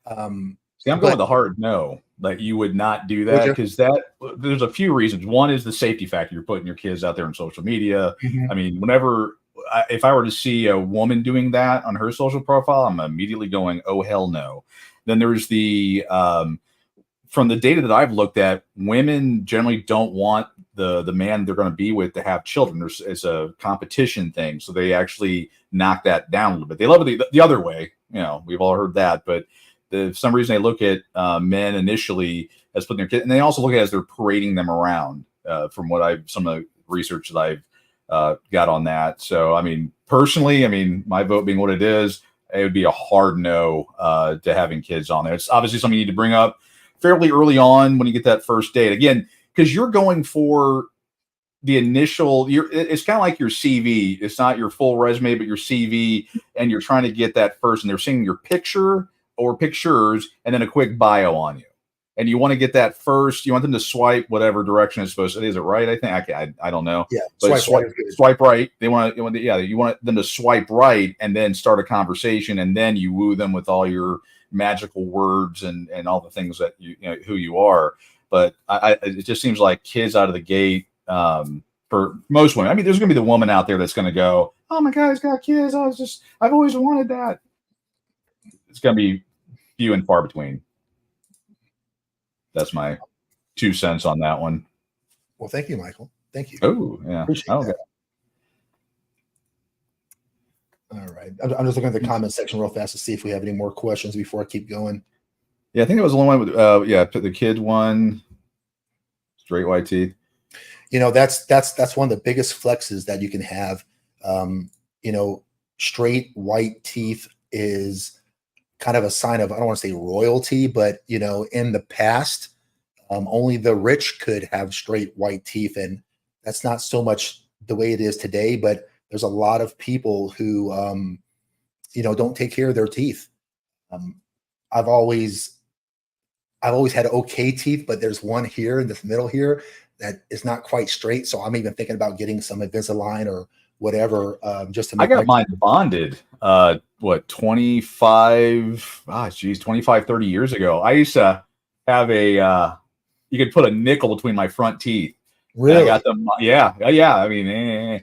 See, I'm going But with the hard no. Like you would not do would that you? because there's a few reasons. One is the safety factor. You're putting your kids out there on social media. I Mhm. mean, if I were to see a woman doing that on her social profile, I'm immediately going, oh hell no. Then there's from the data that I've looked at, women generally don't want the man they're going to be with to have children. It's a competition thing, so they actually knock that down a little bit. They love it the other way. We've all heard that, but for some reason they look at men initially as putting their kid, and they also look at it as they're parading them around. From some of the research that I've got on that. So, I mean, personally, my vote being what it is, it would be a hard no to having kids on there. It's obviously something you need to bring up fairly early on when you get that first date. Again, because you're going for the initial, it's kind of like your CV. It's not your full resume, but your CV, and you're trying to get that first, and they're seeing your picture or pictures and then a quick bio on you. And you want to get that first. You want them to swipe whatever direction it's supposed to. Is it right? I think I don't know. Yeah, But swipe right is good. swipe right. You want them to swipe right and then start a conversation, and then you woo them with all your magical words and all the things that who you are. But it just seems like kids out of the gate, for most women. I mean, there's going to be the woman out there that's going to go, "Oh my God, he's got kids. I've always wanted that." It's going to be few and far between. That's my 2 cents on that one. Well, thank you, Michael. Thank you. Oh, yeah. Appreciate Okay. that. All right. I'm just looking at the comment section real fast to see if we have any more questions before I keep going. Yeah, I think it was the one with the kid one, straight white teeth. That's one of the biggest flexes that you can have. Um, Straight white teeth is kind of a sign of, I don't want to say royalty, but in the past, only the rich could have straight white teeth, and that's not so much the way it is today. But there's a lot of people who don't take care of their teeth. Um, I've always had okay teeth, but there's one here in this middle here that is not quite straight. So I'm even thinking about getting some Invisalign or whatever, just to I make my got mine bonded, 25, 25, 30 years ago. I used to have you could put a nickel between my front teeth. And I got really. them. Yeah. Yeah. I mean, yeah.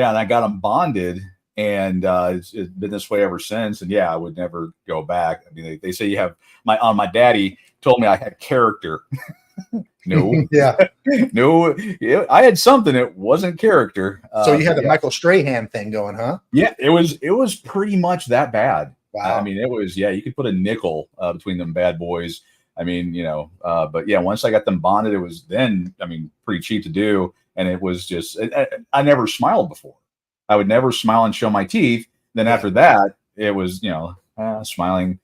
And I got them bonded, and it's been this way ever since. And yeah, I would never go back. I mean, they say you have my daddy told me I had character. No, Yeah. no, yeah, I had something. It wasn't character. So you had But the yeah, Michael Strahan thing going, huh? yeah, it was pretty much that bad. I Wow. mean, it was, yeah, you could put a nickel between them bad boys. I mean, but yeah, once I got them bonded, it was then, I mean, pretty cheap to do. And it was just, I never smiled before. I would never smile and show my teeth. Then Yeah, after that, it was, smiling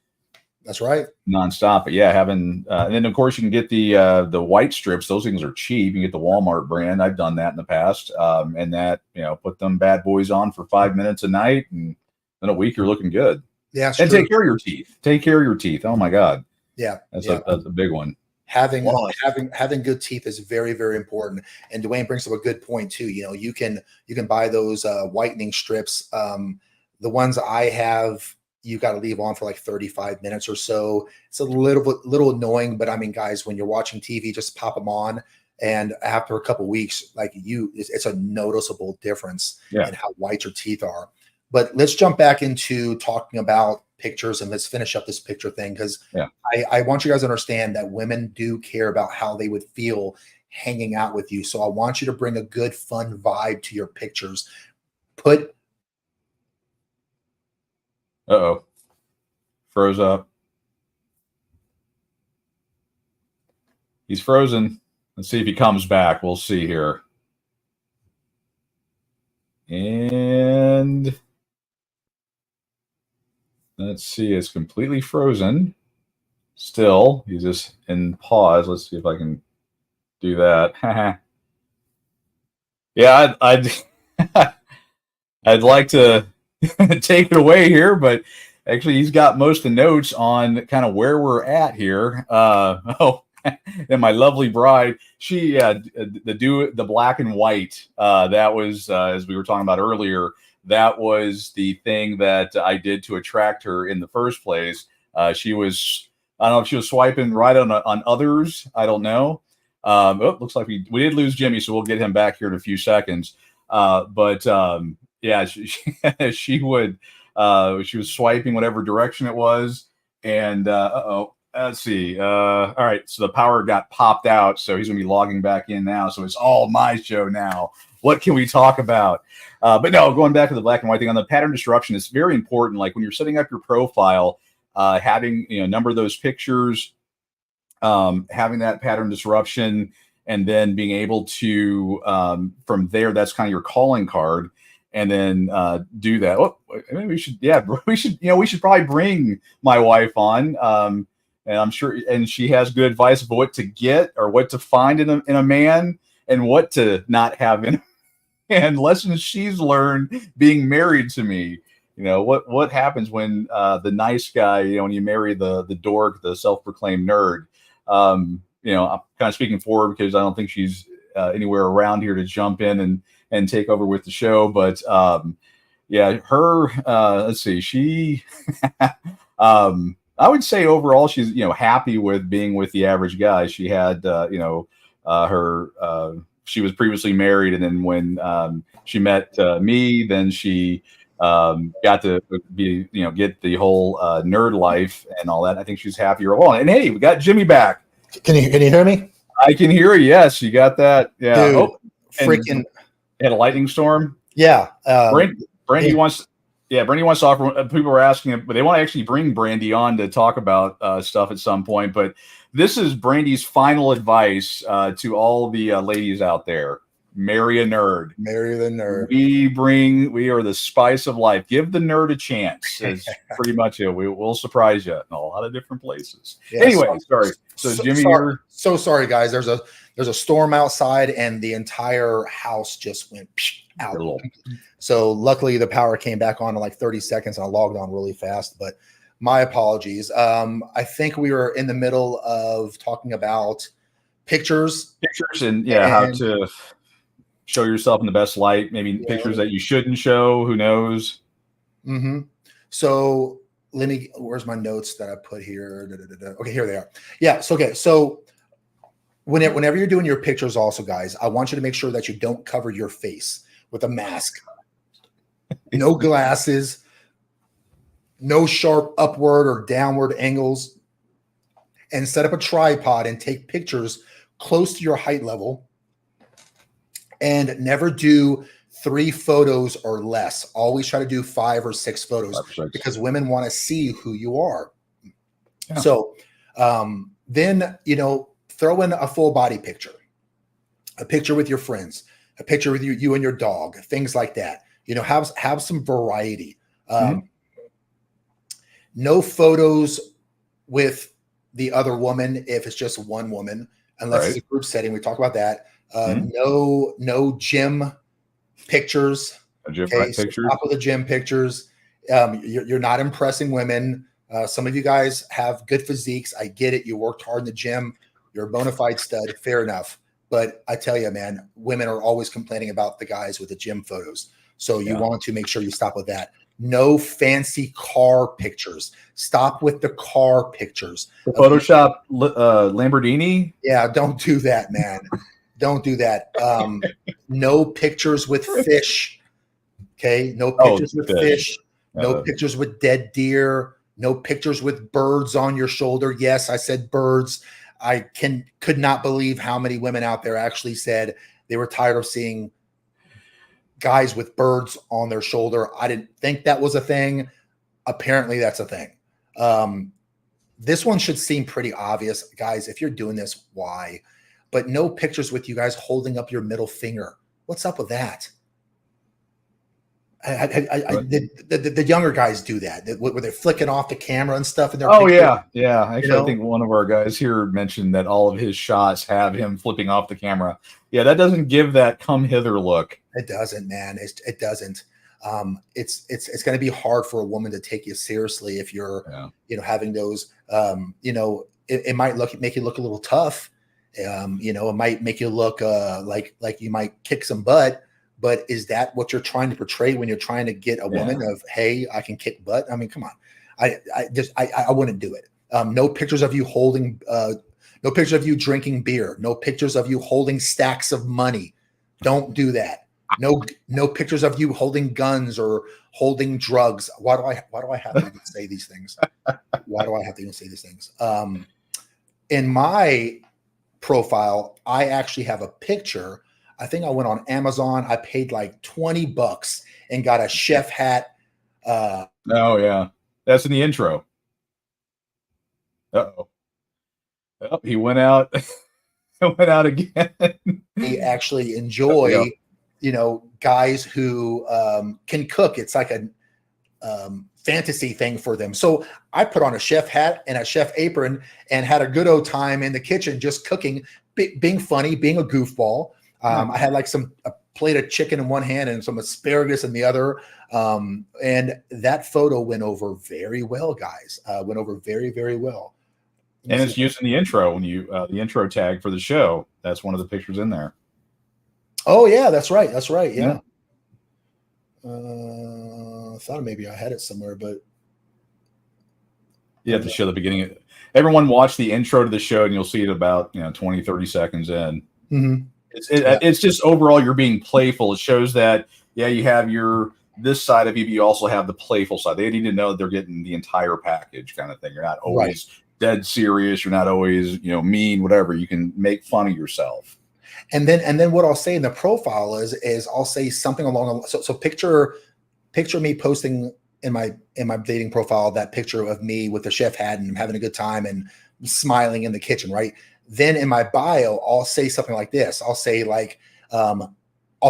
that's right. nonstop. But yeah, and then of course you can get the white strips. Those things are cheap. You can get the Walmart brand. I've done that in the past. And that, put them bad boys on for 5 minutes a night, and in a week you're looking good. Yeah, it's And true. take care of your teeth. Take care of your teeth. Oh my God. Yeah, That's yeah. a big one. Having Floss. having good teeth is very, very important. And Dwayne brings up a good point too. You can buy those whitening strips. The ones I have, you got to leave on for like 35 minutes or so. It's a little annoying, but I mean, guys, when you're watching TV, just pop them on. And after a couple weeks, it's a noticeable difference Yeah. in how white your teeth are. But let's jump back into talking about pictures, and let's finish up this picture thing, because Yeah. I want you guys to understand that women do care about how they would feel hanging out with you. So I want you to bring a good, fun vibe to your pictures. Put Uh-oh. Froze up. He's frozen. Let's see if he comes back. We'll see here. And let's see, it's completely frozen. still. He's just in pause. Let's see if I can do that. Yeah, I'd like to take it away here, but actually, he's got most of the notes on kind of where we're at here. And my lovely bride, she the black and white. That was as we were talking about earlier. That was the thing that I did to attract her in the first place. She was, I don't know if she was swiping right on others. I don't know. Looks like we did lose Jimmy, so we'll get him back here in a few seconds. Yeah, she would she was swiping whatever direction it was, and let's see. All right, so the power got popped out, so he's gonna be logging back in now. So it's all my show now. What can we talk about? But no, going back to the black and white thing on the pattern disruption, it's very important. Like when you're setting up your profile, having number those pictures, having that pattern disruption, and then being able to from there, that's kind of your calling card, and then do that. Oh, I mean, we should probably bring my wife on, and I'm sure, and she has good advice of what to get or what to find in a man, and what to not have in, and lessons she's learned being married to me. What happens when the nice guy, when you marry the dork, the self-proclaimed nerd. I'm kind of speaking for her because I don't think she's anywhere around here to jump in and take over with the show. But yeah, her, let's see, she, I would say overall she's happy with being with the average guy. She had her she was previously married, and then when she met me, then she got to be get the whole nerd life and all that. I think she's happier overall. And hey, we got Jimmy back. Can you hear me? I can hear you. Yes, you got that. Yeah. Dude, freaking had a lightning brandy yeah. wants to offer. People were asking, but they want to actually bring Brandy on to talk about stuff at some point. But this is Brandy's final advice to all the ladies out there: marry a nerd. Marry the nerd. We are the spice of life. Give the nerd a chance. Is pretty much it. We'll surprise you in a lot of different places. Yeah, anyway, sorry. So Jimmy, so sorry, guys. There's a storm outside, and the entire house just went out. So luckily, the power came back on in like 30 seconds, and I logged on really fast. But my apologies. I think we were in the middle of talking about pictures, and how to show yourself in the best light. Maybe pictures that you shouldn't show. Who knows? Mm-hmm. So where's my notes that I put here? Okay, here they are. Yeah. So whenever you're doing your pictures also, guys, I want you to make sure that you don't cover your face with a mask. No glasses, no sharp upward or downward angles, and set up a tripod and take pictures close to your height level, and never do 3 photos or less. Always try to do 5 or 6 photos because women want to see who you are. Yeah. So then, throw in a full body picture, a picture with your friends, a picture with you and your dog, things like that. Have some variety. No photos with the other woman if it's just one woman, unless it's a group setting. We talk about that. No gym pictures. Stop with the gym pictures. You're not impressing women. Some of you guys have good physiques. I get it. You worked hard in the gym. You're a bona fide stud. Fair enough. But I tell you, man, women are always complaining about the guys with the gym photos. So you want to make sure you stop with that. No fancy car pictures. Stop with the car pictures. The Photoshop Lamborghini? Yeah, don't do that, man. Don't do that. No pictures with fish. Okay? No pictures with fish. No pictures with dead deer. No pictures with birds on your shoulder. Yes, I said birds. I could not believe how many women out there actually said they were tired of seeing guys with birds on their shoulder. I didn't think that was a thing. Apparently that's a thing. This one should seem pretty obvious. Guys, if you're doing this, why? But no pictures with you guys holding up your middle finger. What's up with that? The younger guys do that, where they're flicking off the camera and stuff in their Oh pictures. yeah. Actually, I think one of our guys here mentioned that all of his shots have him flipping off the camera. Yeah, that doesn't give that come hither look. It doesn't, man. It doesn't. It's going to be hard for a woman to take you seriously if you're, having those. It might make you look a little tough. It might make you look like you might kick some butt. But is that what you're trying to portray when you're trying to get a woman of, hey, I can kick butt? I mean, come on. I wouldn't do it. No pictures of you holding, no pictures of you drinking beer, no pictures of you holding stacks of money. Don't do that. No pictures of you holding guns or holding drugs. Why do I have to even say these things? Why do I have to even say these things? In my profile, I actually have a picture. I think I went on Amazon. I paid like $20 and got a chef hat. Oh yeah, that's in the intro. Uh-oh. Oh, he went out. Went out again. They actually enjoy, guys who can cook. It's like a fantasy thing for them. So I put on a chef hat and a chef apron and had a good old time in the kitchen, just cooking, being funny, being a goofball. I had like a plate of chicken in one hand and some asparagus in the other. And that photo went over very well, guys. Went over very, very well. And it's used in the intro when you the intro tag for the show. That's one of the pictures in there. Oh yeah, that's right. That's right. Yeah. I thought maybe I had it somewhere, but you have to show the beginning. Everyone watch the intro to the show and you'll see it about 20, 30 seconds in. Mm-hmm. It's just overall you're being playful. It shows that you have this side of you, but you also have the playful side. They need to know that they're getting the entire package kind of thing. You're not always dead serious. You're not always mean, whatever. You can make fun of yourself. And then what I'll say in the profile is I'll say something along the so picture me posting in my dating profile that picture of me with the chef hat and having a good time and smiling in the kitchen, right? Then in my bio, I'll say something like this. I'll say like, I'll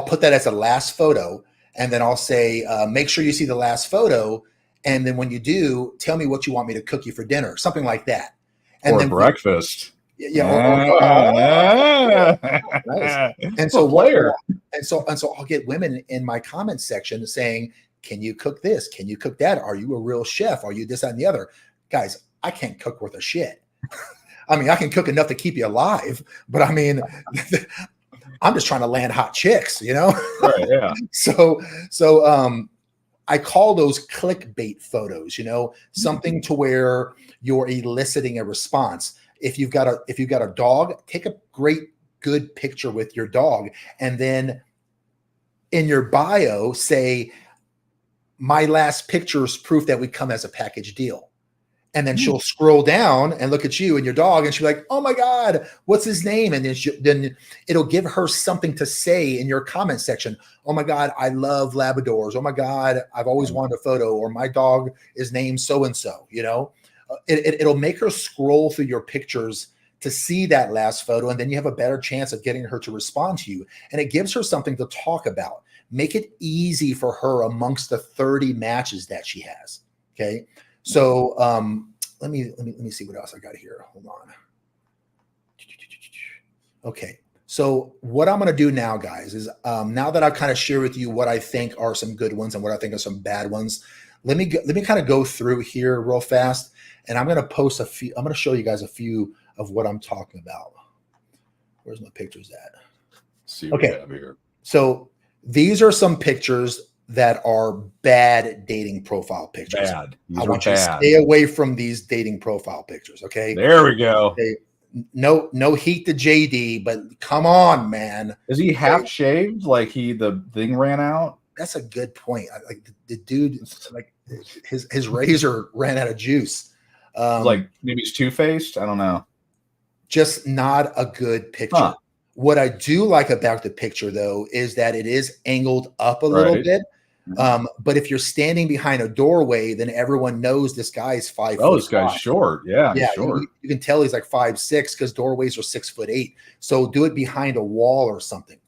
put that as a last photo. And then I'll say, make sure you see the last photo. And then when you do, tell me what you want me to cook you for dinner, something like that. And or then breakfast. Nice. And so I'll get women in my comment section saying, can you cook this? Can you cook that? Are you a real chef? Are you this, that, and the other? Guys, I can't cook worth a shit. I mean, I can cook enough to keep you alive, but I mean, I'm just trying to land hot chicks, Right, yeah. So I call those clickbait photos, something to where you're eliciting a response. If you've got a dog, take a good picture with your dog, and then in your bio say, my last picture is proof that we come as a package deal. And then she'll scroll down and look at you and your dog, and she'll be like, "Oh my God, what's his name?" And then it'll give her something to say in your comment section. "Oh my God, I love Labradors. Oh my God, I've always wanted a photo." Or "My dog is named so and so." It'll make her scroll through your pictures to see that last photo, and then you have a better chance of getting her to respond to you. And it gives her something to talk about. Make it easy for her amongst the 30 matches that she has. Okay. So let me see what else I got here. Hold on. Okay. So what I'm going to do now, guys, is now that I've kind of shared with you what I think are some good ones and what I think are some bad ones, let me kind of go through here real fast, and I'm going to post a few. I'm going to show you guys a few of what I'm talking about. Where's my pictures at? See what we have here. So these are some pictures that are bad dating profile pictures. Bad. I want you to stay away from these dating profile pictures. Okay. There we go. Okay. No heat to JD, but come on, man. Is he half shaved? Like the thing ran out? That's a good point. Like the dude, like his razor ran out of juice. Like maybe he's two-faced. I don't know. Just not a good picture. Huh. What I do like about the picture, though, is that it is angled up a little bit. But if you're standing behind a doorway, then everyone knows this guy is 5 foot. Oh, this guy's short. Yeah, he's short. You can tell he's like 5'6" because doorways are 6'8". So do it behind a wall or something.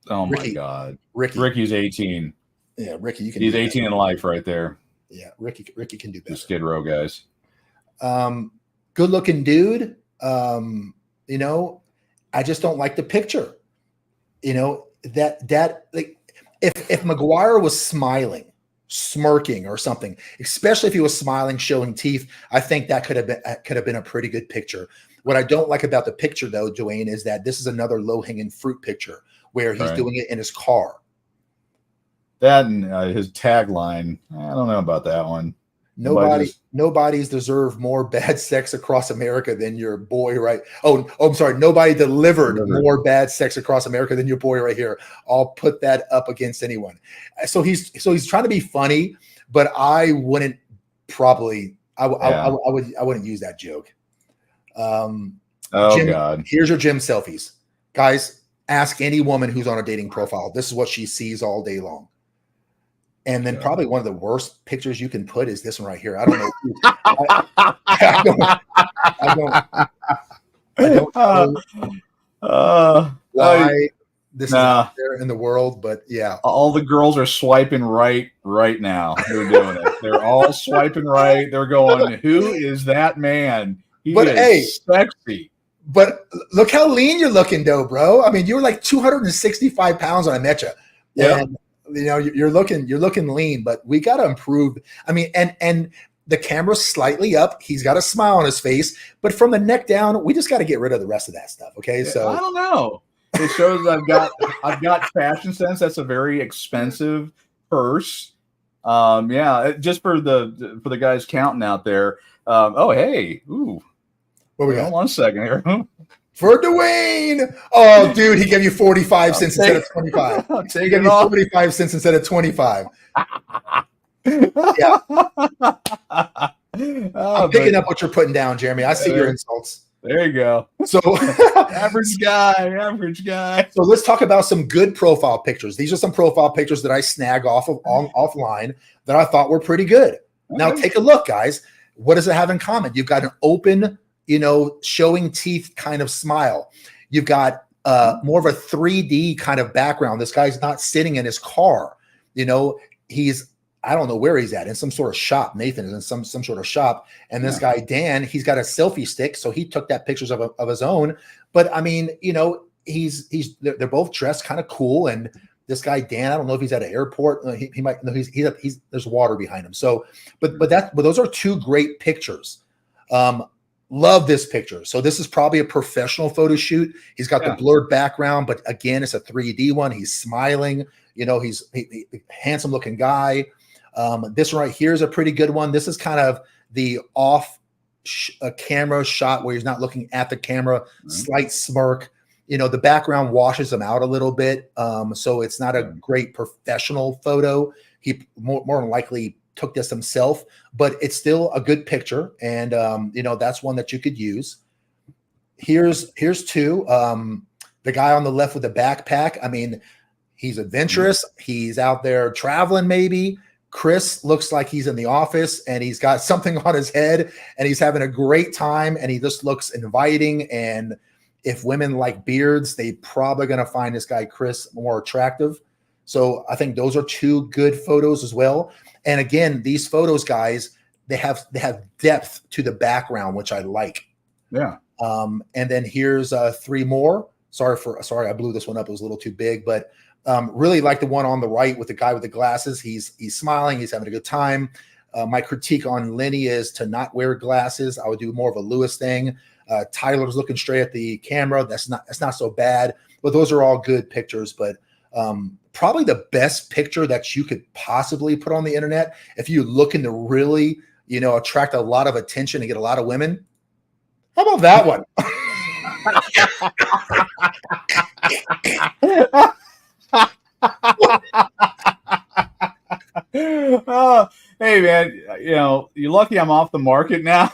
Oh my Ricky, God. Ricky, Ricky's 18. yeah, Ricky, you can. He's do 18 in life right there. Yeah, Ricky can do The better. Skid Row guys. Good looking dude. You know, I just don't like the picture. You know, that like if McGuire was smiling, smirking or something, especially if he was smiling, showing teeth, I think that could have been a pretty good picture. What I don't like about the picture though, Dwayne, is that this is another low-hanging fruit picture where he's doing it in his car. That and his tagline, I don't know about that one. Nobody's deserved more bad sex across America than your boy, right? Oh, I'm sorry. Nobody delivered more bad sex across America than your boy right here. I'll put that up against anyone. So he's trying to be funny, but I wouldn't probably. I wouldn't use that joke. Oh God! Here's your gym selfies, guys. Ask any woman who's on a dating profile. This is what she sees all day long. And then probably one of the worst pictures you can put is this one right here. I don't know. I don't know why this is out there in the world, but yeah. All the girls are swiping right now. They're doing it. They're all swiping right. They're going, who is that man? He is sexy. But look how lean you're looking, though, bro. I mean, you were like 265 pounds when I met you. Yeah. You know, you're looking lean, but we got to improve. I mean, and the camera's slightly up. He's got a smile on his face, but from the neck down, we just got to get rid of the rest of that stuff. Okay. So I don't know. It shows I've got fashion sense. That's a very expensive purse. Yeah. Just for the guys counting out there. Oh, hey. Ooh. What we got? Hold on a second here. For Dwayne. Oh, dude, he gave you 45 cents instead of 25. He gave you 45 cents instead of 25. Yeah. I'm picking up what you're putting down, Jeremy. I see your insults. There you go. So average guy. So let's talk about some good profile pictures. These are some profile pictures that I snag offline that I thought were pretty good. Okay. Now take a look, guys. What does it have in common? You've got an open, showing teeth kind of smile. You've got more of a 3D kind of background. This guy's not sitting in his car. I don't know where he's at, in some sort of shop. Nathan is in some sort of shop. And this guy, Dan, he's got a selfie stick. So he took that pictures of his own. But I mean, they're both dressed kind of cool. And this guy, Dan, I don't know if he's at an airport. He might know he's there's water behind him. So, but those are two great pictures. Love this picture. So this is probably a professional photo shoot. He's got the blurred background, but again, it's a 3D one. He's smiling. He's a handsome looking guy. This one right here is a pretty good one. This is kind of the off camera shot where he's not looking at the camera, slight smirk. The background washes him out a little bit. So it's not a great professional photo. He more than likely took this himself, but it's still a good picture. And, that's one that you could use. Here's two. The guy on the left with the backpack. I mean, he's adventurous. He's out there traveling maybe. Chris looks like he's in the office and he's got something on his head and he's having a great time and he just looks inviting. And if women like beards, they probably going to find this guy, Chris, more attractive. So I think those are two good photos as well. And again, these photos, guys, they have depth to the background, which I like. Yeah. And then here's three more. Sorry, I blew this one up. It was a little too big, but really like the one on the right with the guy with the glasses. He's smiling. He's having a good time. My critique on Lenny is to not wear glasses. I would do more of a Lewis thing. Tyler's looking straight at the camera. That's not so bad, but those are all good pictures. But probably the best picture that you could possibly put on the internet, if you're looking to really, attract a lot of attention and get a lot of women. How about that one? Hey man, you're lucky I'm off the market now.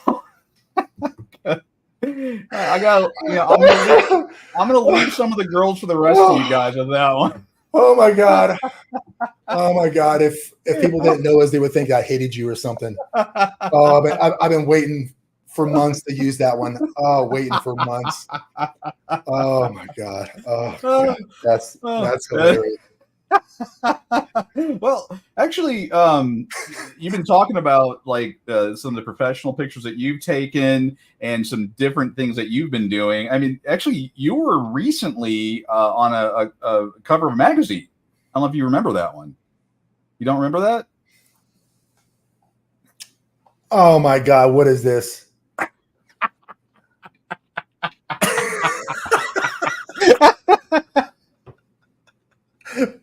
I got, I'm gonna leave some of the girls for the rest of you guys with that one. Oh my god! If people didn't know us, they would think I hated you or something. Oh, I've been waiting for months to use that one. Oh, waiting for months. Oh my God. Oh, God. That's hilarious. Well, actually, you've been talking about like some of the professional pictures that you've taken and some different things that you've been doing. I mean, actually, you were recently on a cover of a magazine. I don't know if you remember that one. You don't remember that? Oh my God. What is this?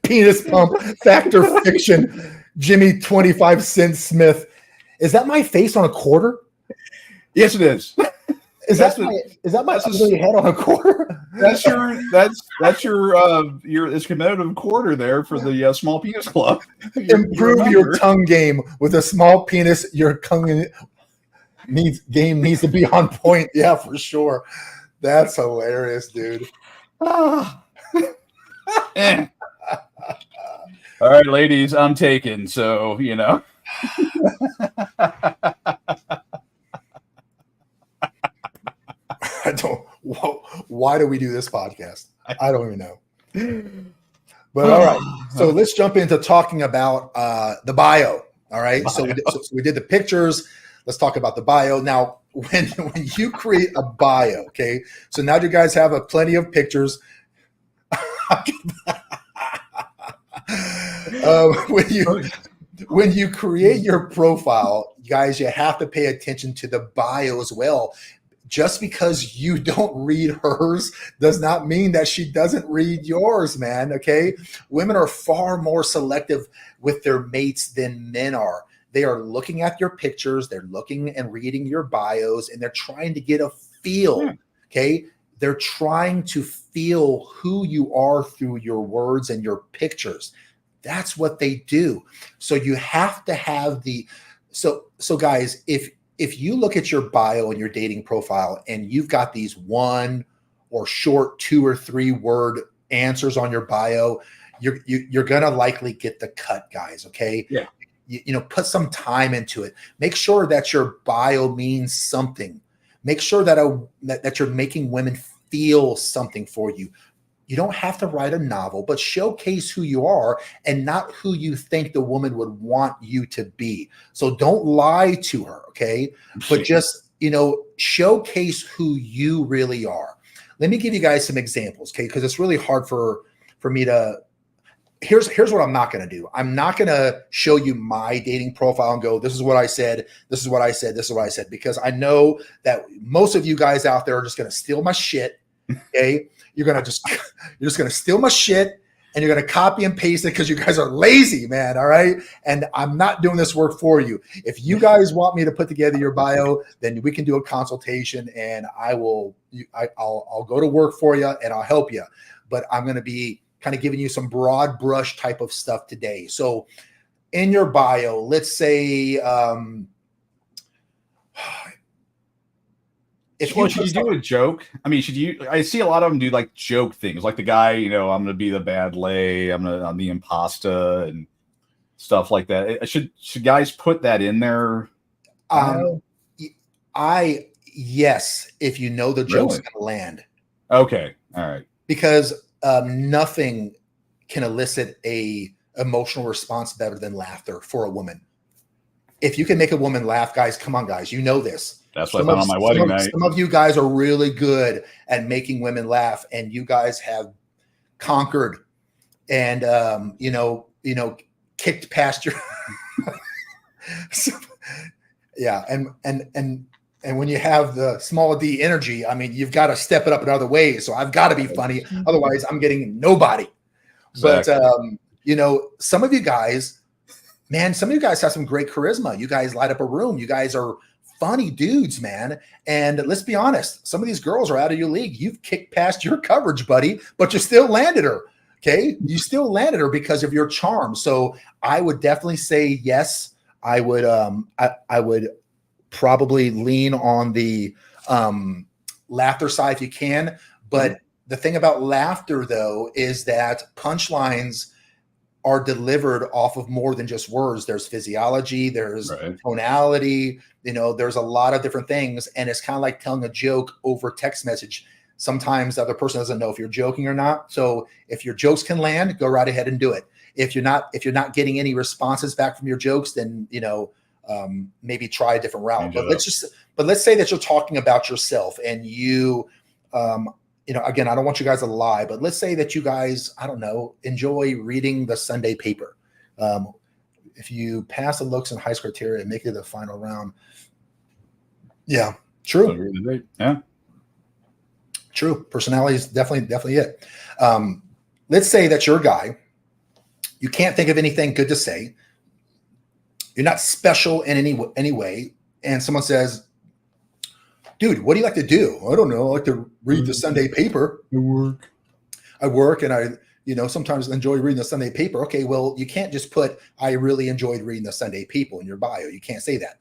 Penis pump, fact or fiction, Jimmy 25-cent Smith. Is that my face on a quarter? Yes, it is. Is that my ugly head on a quarter? That's your it's commemorative quarter there for the Small Penis Club. Improve your tongue game with a small penis. Your tongue needs to be on point. Yeah, for sure. That's hilarious, dude. All right, ladies, I'm taken. So, why do we do this podcast? I don't even know. But all right. So let's jump into talking about the bio. All right. So we did the pictures. Let's talk about the bio. Now, when you create a bio, okay, so now you guys have plenty of pictures. When you create your profile, guys, you have to pay attention to the bio as well. Just because you don't read hers does not mean that she doesn't read yours, man. Okay. Women are far more selective with their mates than men are. They are looking at your pictures, they're looking and reading your bios, and they're trying to get a feel. Okay. They're trying to feel who you are through your words and your pictures. That's what they do. So you have to have so guys, if you look at your bio and your dating profile and you've got these one or short 2 or 3 word answers on your bio, you're going to likely get the cut, guys. Okay. Yeah. Put some time into it. Make sure that your bio means something. Make sure that you're making women feel something for you. You don't have to write a novel, but showcase who you are and not who you think the woman would want you to be. So don't lie to her, okay? But just, showcase who you really are. Let me give you guys some examples, okay? Because it's really hard for me to. Here's what I'm not going to do. I'm not going to show you my dating profile and go, this is what I said, this is what I said, this is what I said, because I know that most of you guys out there are just going to steal my shit, okay? You're just going to steal my shit and you're going to copy and paste it because you guys are lazy, man. All right. And I'm not doing this work for you. If you guys want me to put together your bio, then we can do a consultation and I'll go to work for you and I'll help you. But I'm going to be kind of giving you some broad brush type of stuff today. So in your bio, let's say, should you do a joke? I mean, I see a lot of them do like joke things, like the guy, I'm going to be the bad lay, I'm the impasta and stuff like that. Should guys put that in there? Yes, if you know the joke's going to land. Okay. All right. Because nothing can elicit a emotional response better than laughter for a woman. If you can make a woman laugh, guys, come on, guys, you know this. That's what I found on my wedding night. Some of you guys are really good at making women laugh, and you guys have conquered and kicked past your yeah, and when you have the small D energy, I mean, you've got to step it up in other ways. So I've got to be funny, otherwise I'm getting nobody. Exactly. But some of you guys, man, some of you guys have some great charisma. You guys light up a room. You guys are funny dudes, man. And let's be honest, some of these girls are out of your league. You've kicked past your coverage, buddy, but you still landed her. Okay. You still landed her because of your charm. So I would definitely say yes. I would probably lean on the laughter side if you can. But the thing about laughter, though, is that punchlines are delivered off of more than just words. There's physiology, there's Right. tonality, there's a lot of different things. And it's kind of like telling a joke over text message. Sometimes the other person doesn't know if you're joking or not. So if your jokes can land, go right ahead and do it. If you're not getting any responses back from your jokes, then maybe try a different route. But let's say that you're talking about yourself and you again, I don't want you guys to lie, but let's say that you guys, I don't know, enjoy reading the Sunday paper. If you pass the looks and height criteria and make it to the final round. Yeah, true. Yeah. True. Personality is definitely it. Let's say that you're a guy. You can't think of anything good to say. You're not special in any way. And someone says, dude, what do you like to do? I don't know. I like to read the Sunday paper. I work and I, sometimes enjoy reading the Sunday paper. Okay, well, you can't just put, I really enjoyed reading the Sunday paper in your bio. You can't say that.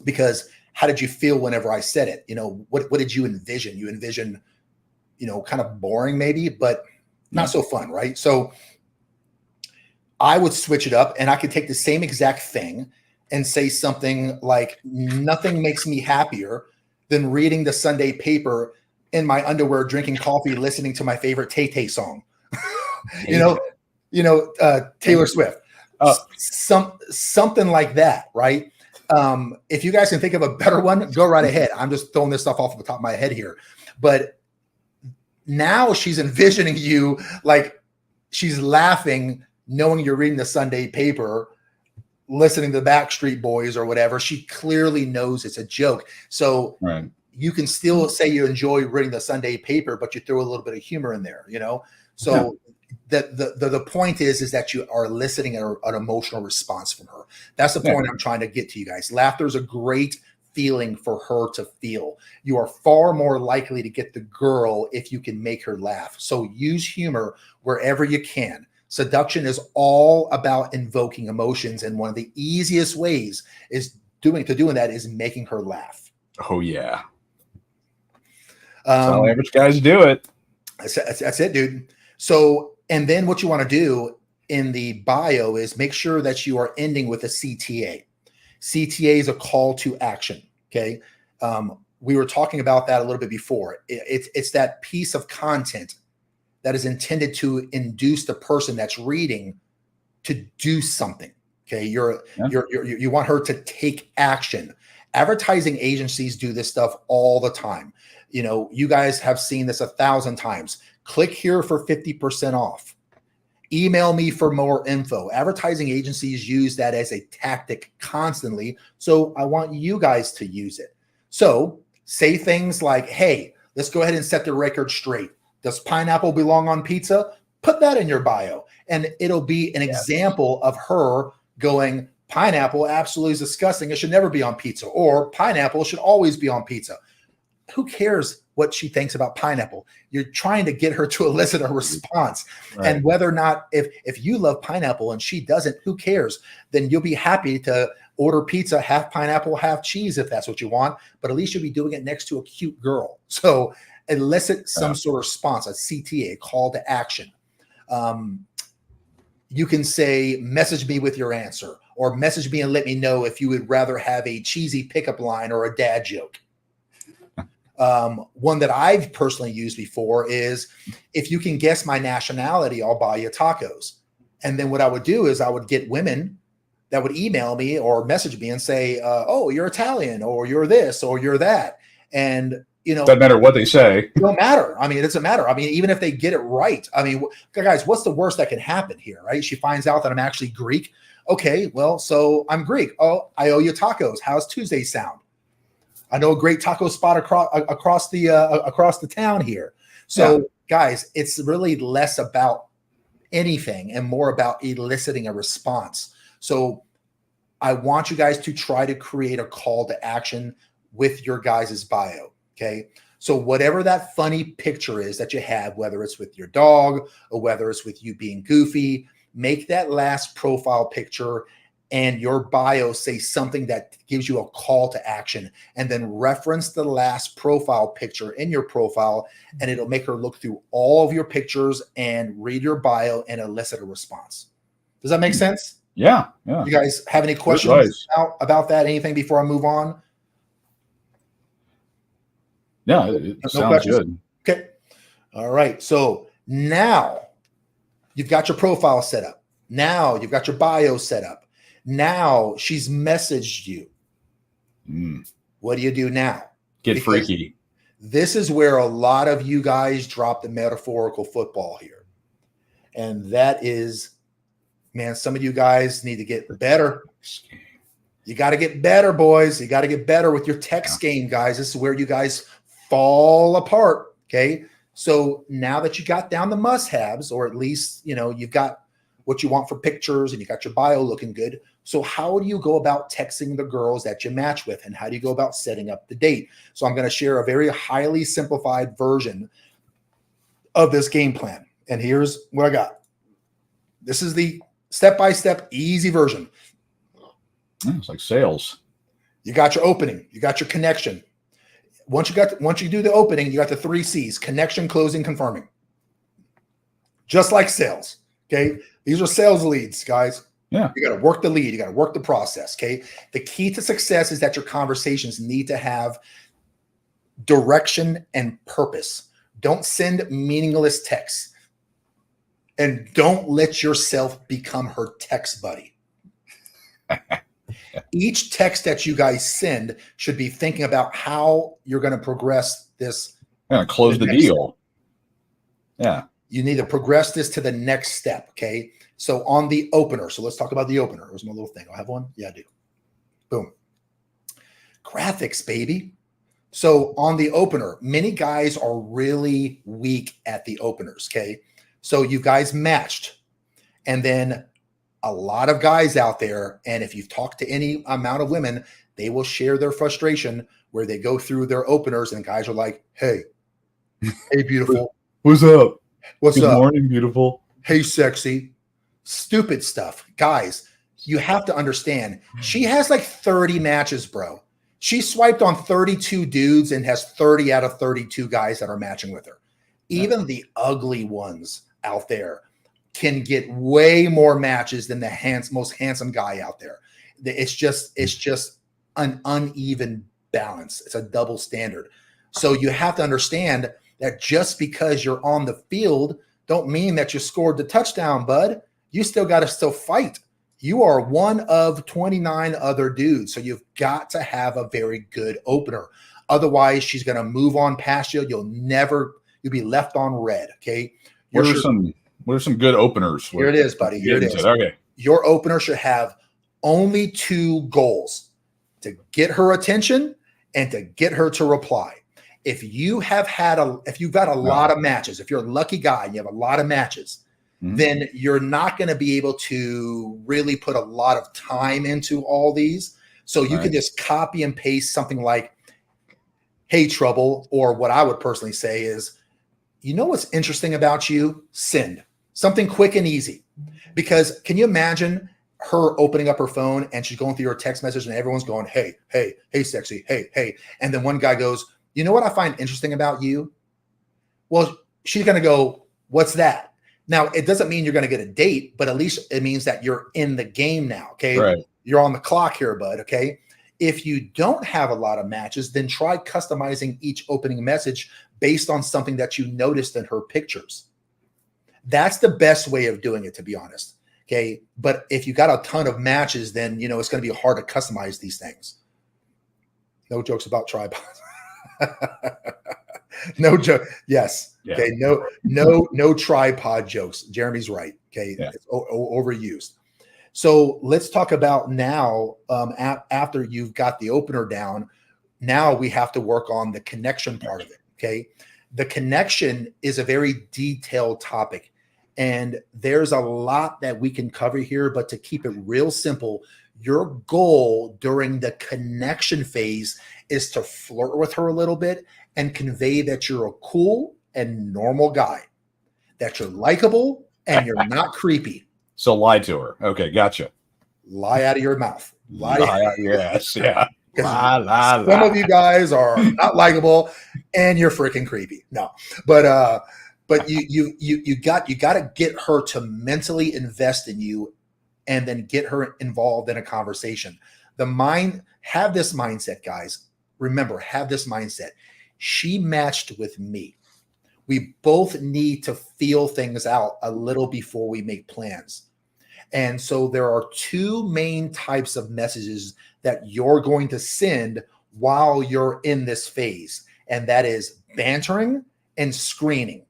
Because how did you feel whenever I said it? What did you envision? You envision, kind of boring maybe, but not so fun, right? So I would switch it up and I could take the same exact thing and say something like, nothing makes me happier than reading the Sunday paper in my underwear, drinking coffee, listening to my favorite Tay-Tay song. Taylor Swift. Something like that, right? If you guys can think of a better one, go right ahead. I'm just throwing this stuff off the top of my head here. But now she's envisioning you like she's laughing, knowing you're reading the Sunday paper, listening to the Backstreet Boys or whatever. She clearly knows it's a joke. So you can still say you enjoy reading the Sunday paper, but you throw a little bit of humor in there, So the point is that you are eliciting an emotional response from her. That's the point I'm trying to get to you guys. Laughter is a great feeling for her to feel. You are far more likely to get the girl if you can make her laugh. So use humor wherever you can. Seduction is all about invoking emotions, and one of the easiest ways doing that is making her laugh. Oh yeah, that's how average guys do it. That's it, dude. So, and then what you want to do in the bio is make sure that you are ending with a CTA. CTA is a call to action. Okay, we were talking about that a little bit before. It's that piece of content that is intended to induce the person that's reading to do something. Okay. You want her to take action. Advertising agencies do this stuff all the time. You guys have seen this 1,000 times. Click here for 50% off. Email me for more info. Advertising agencies use that as a tactic constantly. So I want you guys to use it. So say things like, hey, let's go ahead and set the record straight. Does pineapple belong on pizza? Put that in your bio. And it'll be an example of her going, pineapple absolutely is disgusting. It should never be on pizza. Or pineapple should always be on pizza. Who cares what she thinks about pineapple? You're trying to get her to elicit a response. Right. And whether or not, if you love pineapple and she doesn't, who cares? Then you'll be happy to order pizza, half pineapple, half cheese, if that's what you want. But at least you'll be doing it next to a cute girl. So elicit some sort of response, a CTA, a call to action. You can say, message me with your answer, or message me and let me know if you would rather have a cheesy pickup line or a dad joke. One that I've personally used before is, if you can guess my nationality, I'll buy you tacos. And then what I would do is I would get women that would email me or message me and say, oh, you're Italian, or you're this, or you're that. And doesn't matter what they say. It don't matter. I mean, it doesn't matter. I mean, even if they get it right. I mean, guys, what's the worst that can happen here, right? She finds out that I'm actually Greek. Okay, well, so I'm Greek. Oh, I owe you tacos. How's Tuesday sound? I know a great taco spot across the town here. So, guys, it's really less about anything and more about eliciting a response. So, I want you guys to try to create a call to action with your guys' bio. Okay. So whatever that funny picture is that you have, whether it's with your dog or whether it's with you being goofy, make that last profile picture and your bio say something that gives you a call to action, and then reference the last profile picture in your profile, and it'll make her look through all of your pictures and read your bio and elicit a response. Does that make sense? Yeah. Yeah. You guys have any Good questions advice. about that? Anything before I move on? Yeah. It No sounds questions? good. Okay. All right. So now you've got your profile set up. Now you've got your bio set up. Now she's messaged you. What do you do now? Get Because freaky. this is where a lot of you guys drop the metaphorical football here. And that is, man, some of you guys need to get better. You got to get better, boys. You got to get better with your text game, guys. This is where you guys fall apart. Okay. So now that you got down the must-haves, or at least, you've got what you want for pictures and you got your bio looking good. So how do you go about texting the girls that you match with? And how do you go about setting up the date? So I'm going to share a very highly simplified version of this game plan. And here's what I got. This is the step-by-step easy version. It's like sales. You got your opening, you got your connection. Once you do the opening, you got the 3 C's: connection, closing, confirming. Just like sales. Okay. These are sales leads, guys. Yeah. You got to work the lead. You got to work the process. Okay. The key to success is that your conversations need to have direction and purpose. Don't send meaningless texts. And don't let yourself become her text buddy. Each text that you guys send should be thinking about how you're going to progress this. Close the deal. Yeah. You need to progress this to the next step. Okay. So on the opener. So let's talk about the opener. Here's my little thing. I have one. Yeah, I do. Boom. Graphics, baby. So on the opener, many guys are really weak at the openers. Okay. So you guys matched. And then a lot of guys out there, and if you've talked to any amount of women, they will share their frustration where they go through their openers and guys are like, hey, beautiful. What's up? What's Good up? morning, beautiful. Hey, sexy. Stupid stuff. Guys, you have to understand, she has like 30 matches, bro. She swiped on 32 dudes and has 30 out of 32 guys that are matching with her. Even the ugly ones out there can get way more matches than the most handsome guy out there. It's just an uneven balance. It's a double standard. So you have to understand that just because you're on the field don't mean that you scored the touchdown, bud. You still got to fight. You are one of 29 other dudes. So you've got to have a very good opener. Otherwise, she's going to move on past you. You'll be left on red. Okay. What are some good openers? Here it is, buddy. Here it is. Okay. Your opener should have only 2 goals: to get her attention and to get her to reply. If you've got a lot of matches, if you're a lucky guy and you have a lot of matches, then you're not going to be able to really put a lot of time into all these. So you can just copy and paste something like, hey, trouble, or what I would personally say is, you know what's interesting about you? Send something quick and easy. Because can you imagine her opening up her phone and she's going through her text message and everyone's going, hey, sexy, hey. And then one guy goes, you know what I find interesting about you? Well, she's going to go, what's that? Now, it doesn't mean you're going to get a date, but at least it means that you're in the game now. Okay. Right. You're on the clock here, bud. Okay. If you don't have a lot of matches, then try customizing each opening message based on something that you noticed in her pictures. That's the best way of doing it, to be honest. Okay. But if you got a ton of matches, then, it's going to be hard to customize these things. No jokes about tripods. No joke. Yes. Yeah. Okay. No tripod jokes. Jeremy's right. Okay. Yeah. It's overused. So let's talk about now, after you've got the opener down, now we have to work on the connection part of it. Okay. The connection is a very detailed topic, and there's a lot that we can cover here, but to keep it real simple, your goal during the connection phase is to flirt with her a little bit and convey that you're a cool and normal guy, that you're likable and you're not creepy. So lie to her. Okay, gotcha. Lie out of your mouth. Yes, yeah. Some of you guys are not likable and you're freaking creepy. No, but you got to get her to mentally invest in you and then get her involved in a conversation. Have this mindset, guys. Remember, have this mindset. She matched with me. We both need to feel things out a little before we make plans. And so there are two main types of messages that you're going to send while you're in this phase, and that is bantering and screening.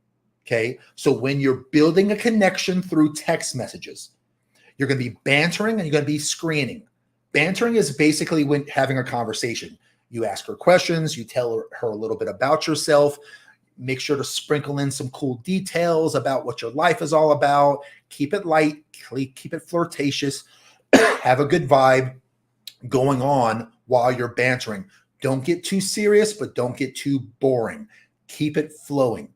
Okay. So when you're building a connection through text messages, you're going to be bantering and you're going to be screening. Bantering is basically when having a conversation. You ask her questions, you tell her a little bit about yourself, make sure to sprinkle in some cool details about what your life is all about. Keep it light, keep it flirtatious, have a good vibe going on while you're bantering. Don't get too serious, but don't get too boring. Keep it flowing.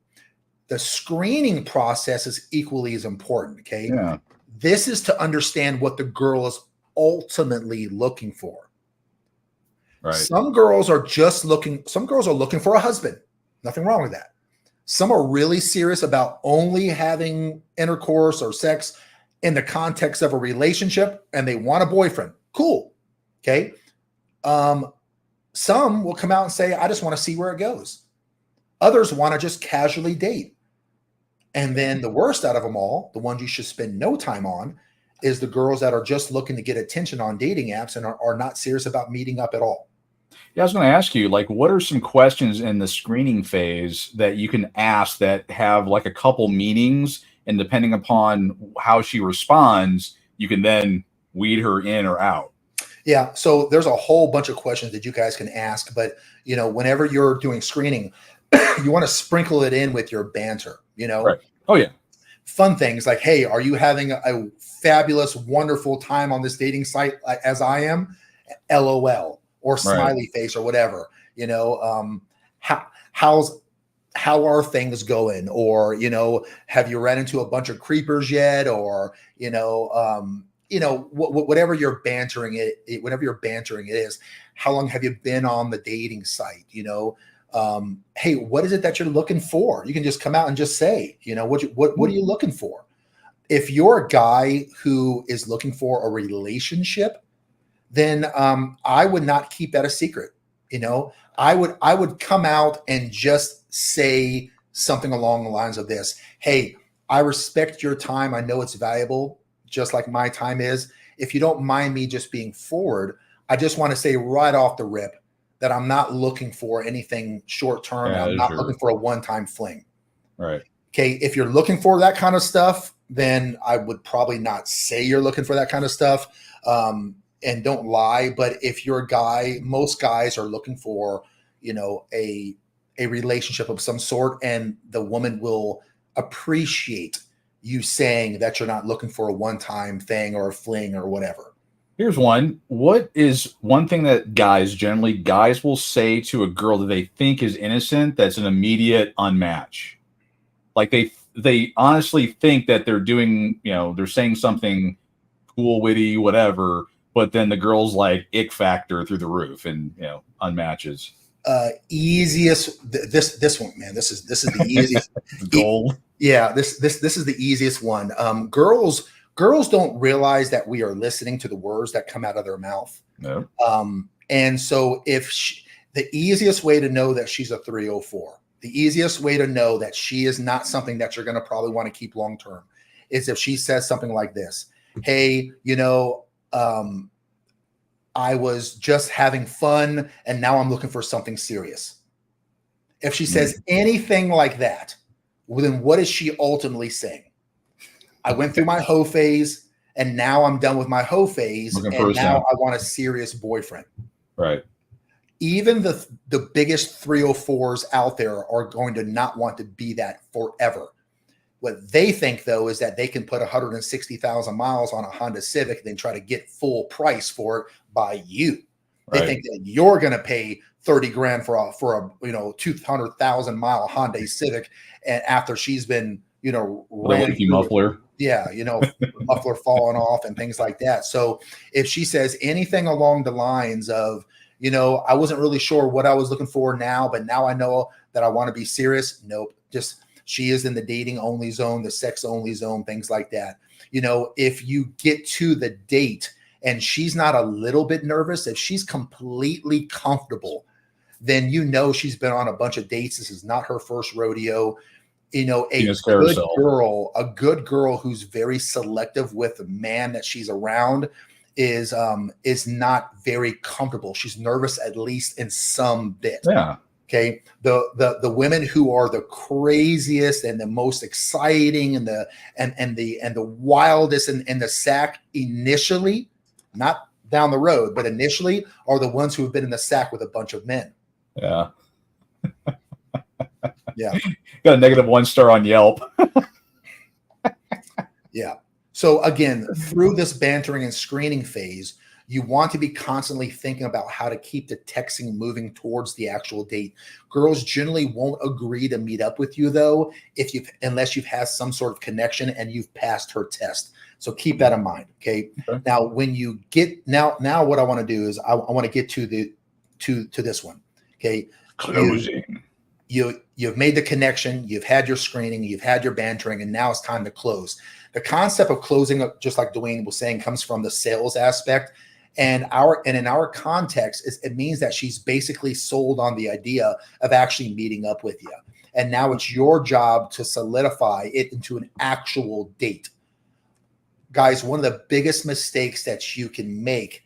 The screening process is equally as important, okay? Yeah. This is to understand what the girl is ultimately looking for. Right. Some girls are looking for a husband. Nothing wrong with that. Some are really serious about only having intercourse or sex in the context of a relationship, and they want a boyfriend. Cool. Okay. Some will come out and say, I just want to see where it goes. Others want to just casually date. And then the worst out of them all, the ones you should spend no time on, is the girls that are just looking to get attention on dating apps and are not serious about meeting up at all. Yeah, I was going to ask you, like, what are some questions in the screening phase that you can ask that have like a couple meanings, and depending upon how she responds, you can then weed her in or out? Yeah, so there's a whole bunch of questions that you guys can ask, but whenever you're doing screening, you want to sprinkle it in with your banter, Right. Oh yeah. Fun things like, hey, are you having a fabulous, wonderful time on this dating site as I am? LOL. Or smiley face or whatever, how are things going? Or, have you ran into a bunch of creepers yet? Or, whatever you're bantering it is, how long have you been on the dating site? Hey, what is it that you're looking for? You can just come out and just say, what are you looking for? If you're a guy who is looking for a relationship, then I would not keep that a secret. I would come out and just say something along the lines of this. Hey, I respect your time. I know it's valuable, just like my time is. If you don't mind me just being forward, I just want to say right off the rip that I'm not looking for anything short term. Yeah, I'm not looking for a one-time fling. Right. Okay. If you're looking for that kind of stuff, then I would probably not say you're looking for that kind of stuff. And don't lie. But if you're a guy, most guys are looking for, a relationship of some sort, and the woman will appreciate you saying that you're not looking for a one-time thing or a fling or whatever. Here's one. What is one thing that guys will say to a girl that they think is innocent that's an immediate unmatch? Like they honestly think that they're doing, they're saying something cool, witty, whatever, but then the girl's like ick factor through the roof and unmatches. This one, man. This is the easiest. Gold. Yeah, this is the easiest one. Girls don't realize that we are listening to the words that come out of their mouth. No. And so the easiest way to know that she's a 304, the easiest way to know that she is not something that you're going to probably want to keep long term, is if she says something like this. Hey, I was just having fun and now I'm looking for something serious. If she says anything like that, well, then what is she ultimately saying? I went through my hoe phase and now I'm done with my hoe phase, and now I want a serious boyfriend. Right. Even the biggest 304s out there are going to not want to be that forever. What they think, though, is that they can put 160,000 miles on a Honda Civic and then try to get full price for it by you. They think that you're going to pay 30 grand for a 200,000 mile Honda Civic, and after she's been leaky muffler, muffler falling off and things like that. So if she says anything along the lines of, I wasn't really sure what I was looking for now, but now I know that I want to be serious. Nope. Just She is in the dating only zone, the sex only zone, things like that. You know, if you get to the date and she's not a little bit nervous, if she's completely comfortable, then you know she's been on a bunch of dates. This is not her first rodeo. You know, a good girl who's very selective with the man that she's around is not very comfortable. She's nervous, at least in some bit. Yeah. Okay. The women who are the craziest and the most exciting and the wildest in the sack initially, not down the road, but initially, are the ones who have been in the sack with a bunch of men. Yeah. Yeah. Got a -1 star on Yelp. Yeah. So again, through this bantering and screening phase, you want to be constantly thinking about how to keep the texting moving towards the actual date. Girls generally won't agree to meet up with you though, unless you've had some sort of connection and you've passed her test. So keep that in mind. Okay. Now, when you get now what I want to do is I want to get to this one. Okay. Closing. You've made the connection, you've had your screening, you've had your bantering, and now it's time to close. The concept of closing, just like Dwayne was saying, comes from the sales aspect. And in our context, it means that she's basically sold on the idea of actually meeting up with you. And now it's your job to solidify it into an actual date. Guys, one of the biggest mistakes that you can make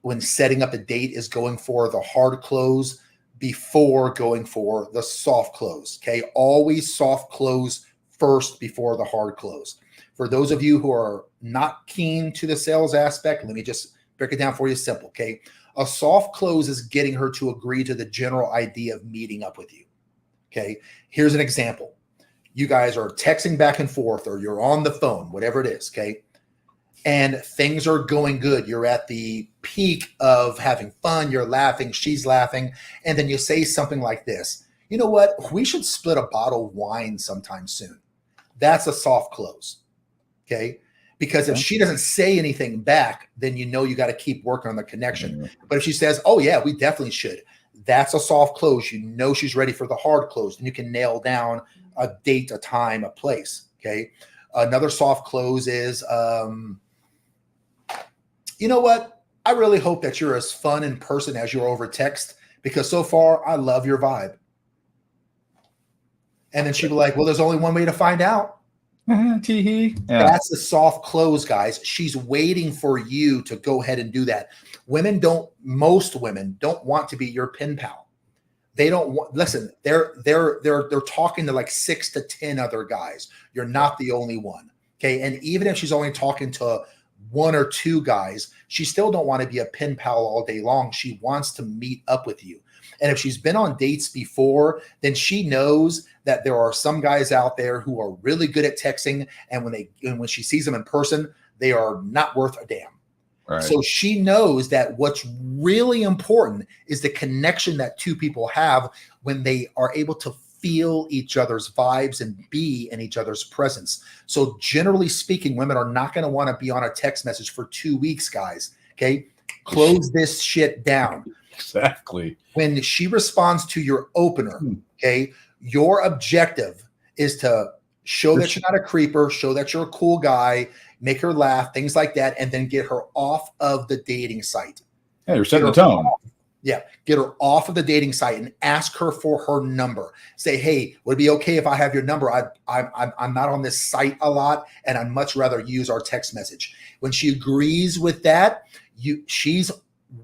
when setting up a date is going for the hard close before going for the soft close. Okay. Always soft close first before the hard close. For those of you who are not keen to the sales aspect, let me just break it down for you simple. Okay. A soft close is getting her to agree to the general idea of meeting up with you. Okay. Here's an example. You guys are texting back and forth, or you're on the phone, whatever it is. Okay. And things are going good. You're at the peak of having fun. You're laughing. She's laughing. And then you say something like this: you know what? We should split a bottle of wine sometime soon. That's a soft close. Okay. Because if she doesn't say anything back, then you know you got to keep working on the connection. But if she says, oh, yeah, we definitely should, that's a soft close. You know she's ready for the hard close. And you can nail down a date, a time, a place. Okay. Another soft close is, you know what? I really hope that you're as fun in person as you're over text, because so far I love your vibe. And then she'd be like, well, there's only one way to find out. Yeah. That's the soft close, guys. She's waiting for you to go ahead and do that. Most women don't want to be your pen pal. They don't want, listen, they're talking to like 6 to 10 other guys. You're not the only one. Okay. And even if she's only talking to 1 or 2 guys, she still don't want to be a pen pal all day long. She wants to meet up with you. And if she's been on dates before, then she knows that there are some guys out there who are really good at texting. And when she sees them in person, they are not worth a damn. Right. So she knows that what's really important is the connection that two people have when they are able to feel each other's vibes and be in each other's presence. So generally speaking, women are not going to want to be on a text message for 2 weeks, guys. Okay. Close this shit down. Exactly. When she responds to your opener, okay, your objective is to show that you're not a creeper, show that you're a cool guy, make her laugh, things like that, and then get her off of the dating site. Yeah, you're setting the tone. Get her off of the dating site and ask her for her number. Say, hey, would it be okay if I have your number? I'm not on this site a lot, and I'd much rather use our text message. When she agrees with that, she's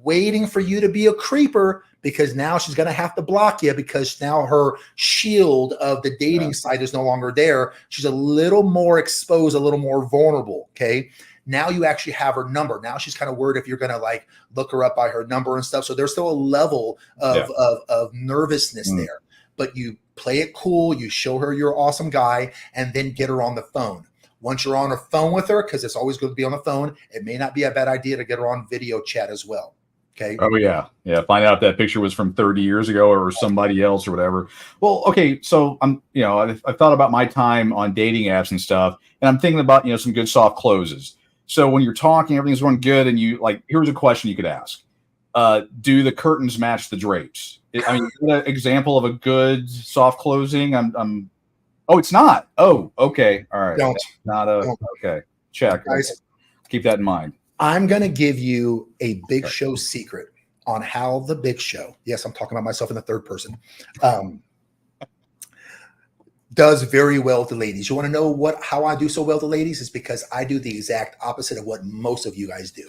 waiting for you to be a creeper, because now she's going to have to block you, because now her shield of the dating site is no longer there. She's a little more exposed, a little more vulnerable. Okay. Now you actually have her number. Now she's kind of worried if you're going to like look her up by her number and stuff. So there's still a level of nervousness there, but you play it cool. You show her you're an awesome guy, and then get her on the phone. Once you're on the phone with her, because it's always good to be on the phone, it may not be a bad idea to get her on video chat as well. Okay. Oh yeah. Yeah. Find out if that picture was from 30 years ago or somebody else or whatever. Well, okay. So I've thought about my time on dating apps and stuff, and I'm thinking about, some good soft closes. So when you're talking, everything's going good, and here's a question you could ask. Do the curtains match the drapes? I mean, an example of a good soft closing. I'm Oh, it's not. Oh, okay. All right. Don't. Not a Don't. okay. Check. Guys, Okay. Keep that in mind. I'm going to give you a Big Okay. Show secret on how the Big Show, yes, I'm talking about myself in the third person, does very well with the ladies. You want to know how I do so well with the ladies? Is because I do the exact opposite of what most of you guys do.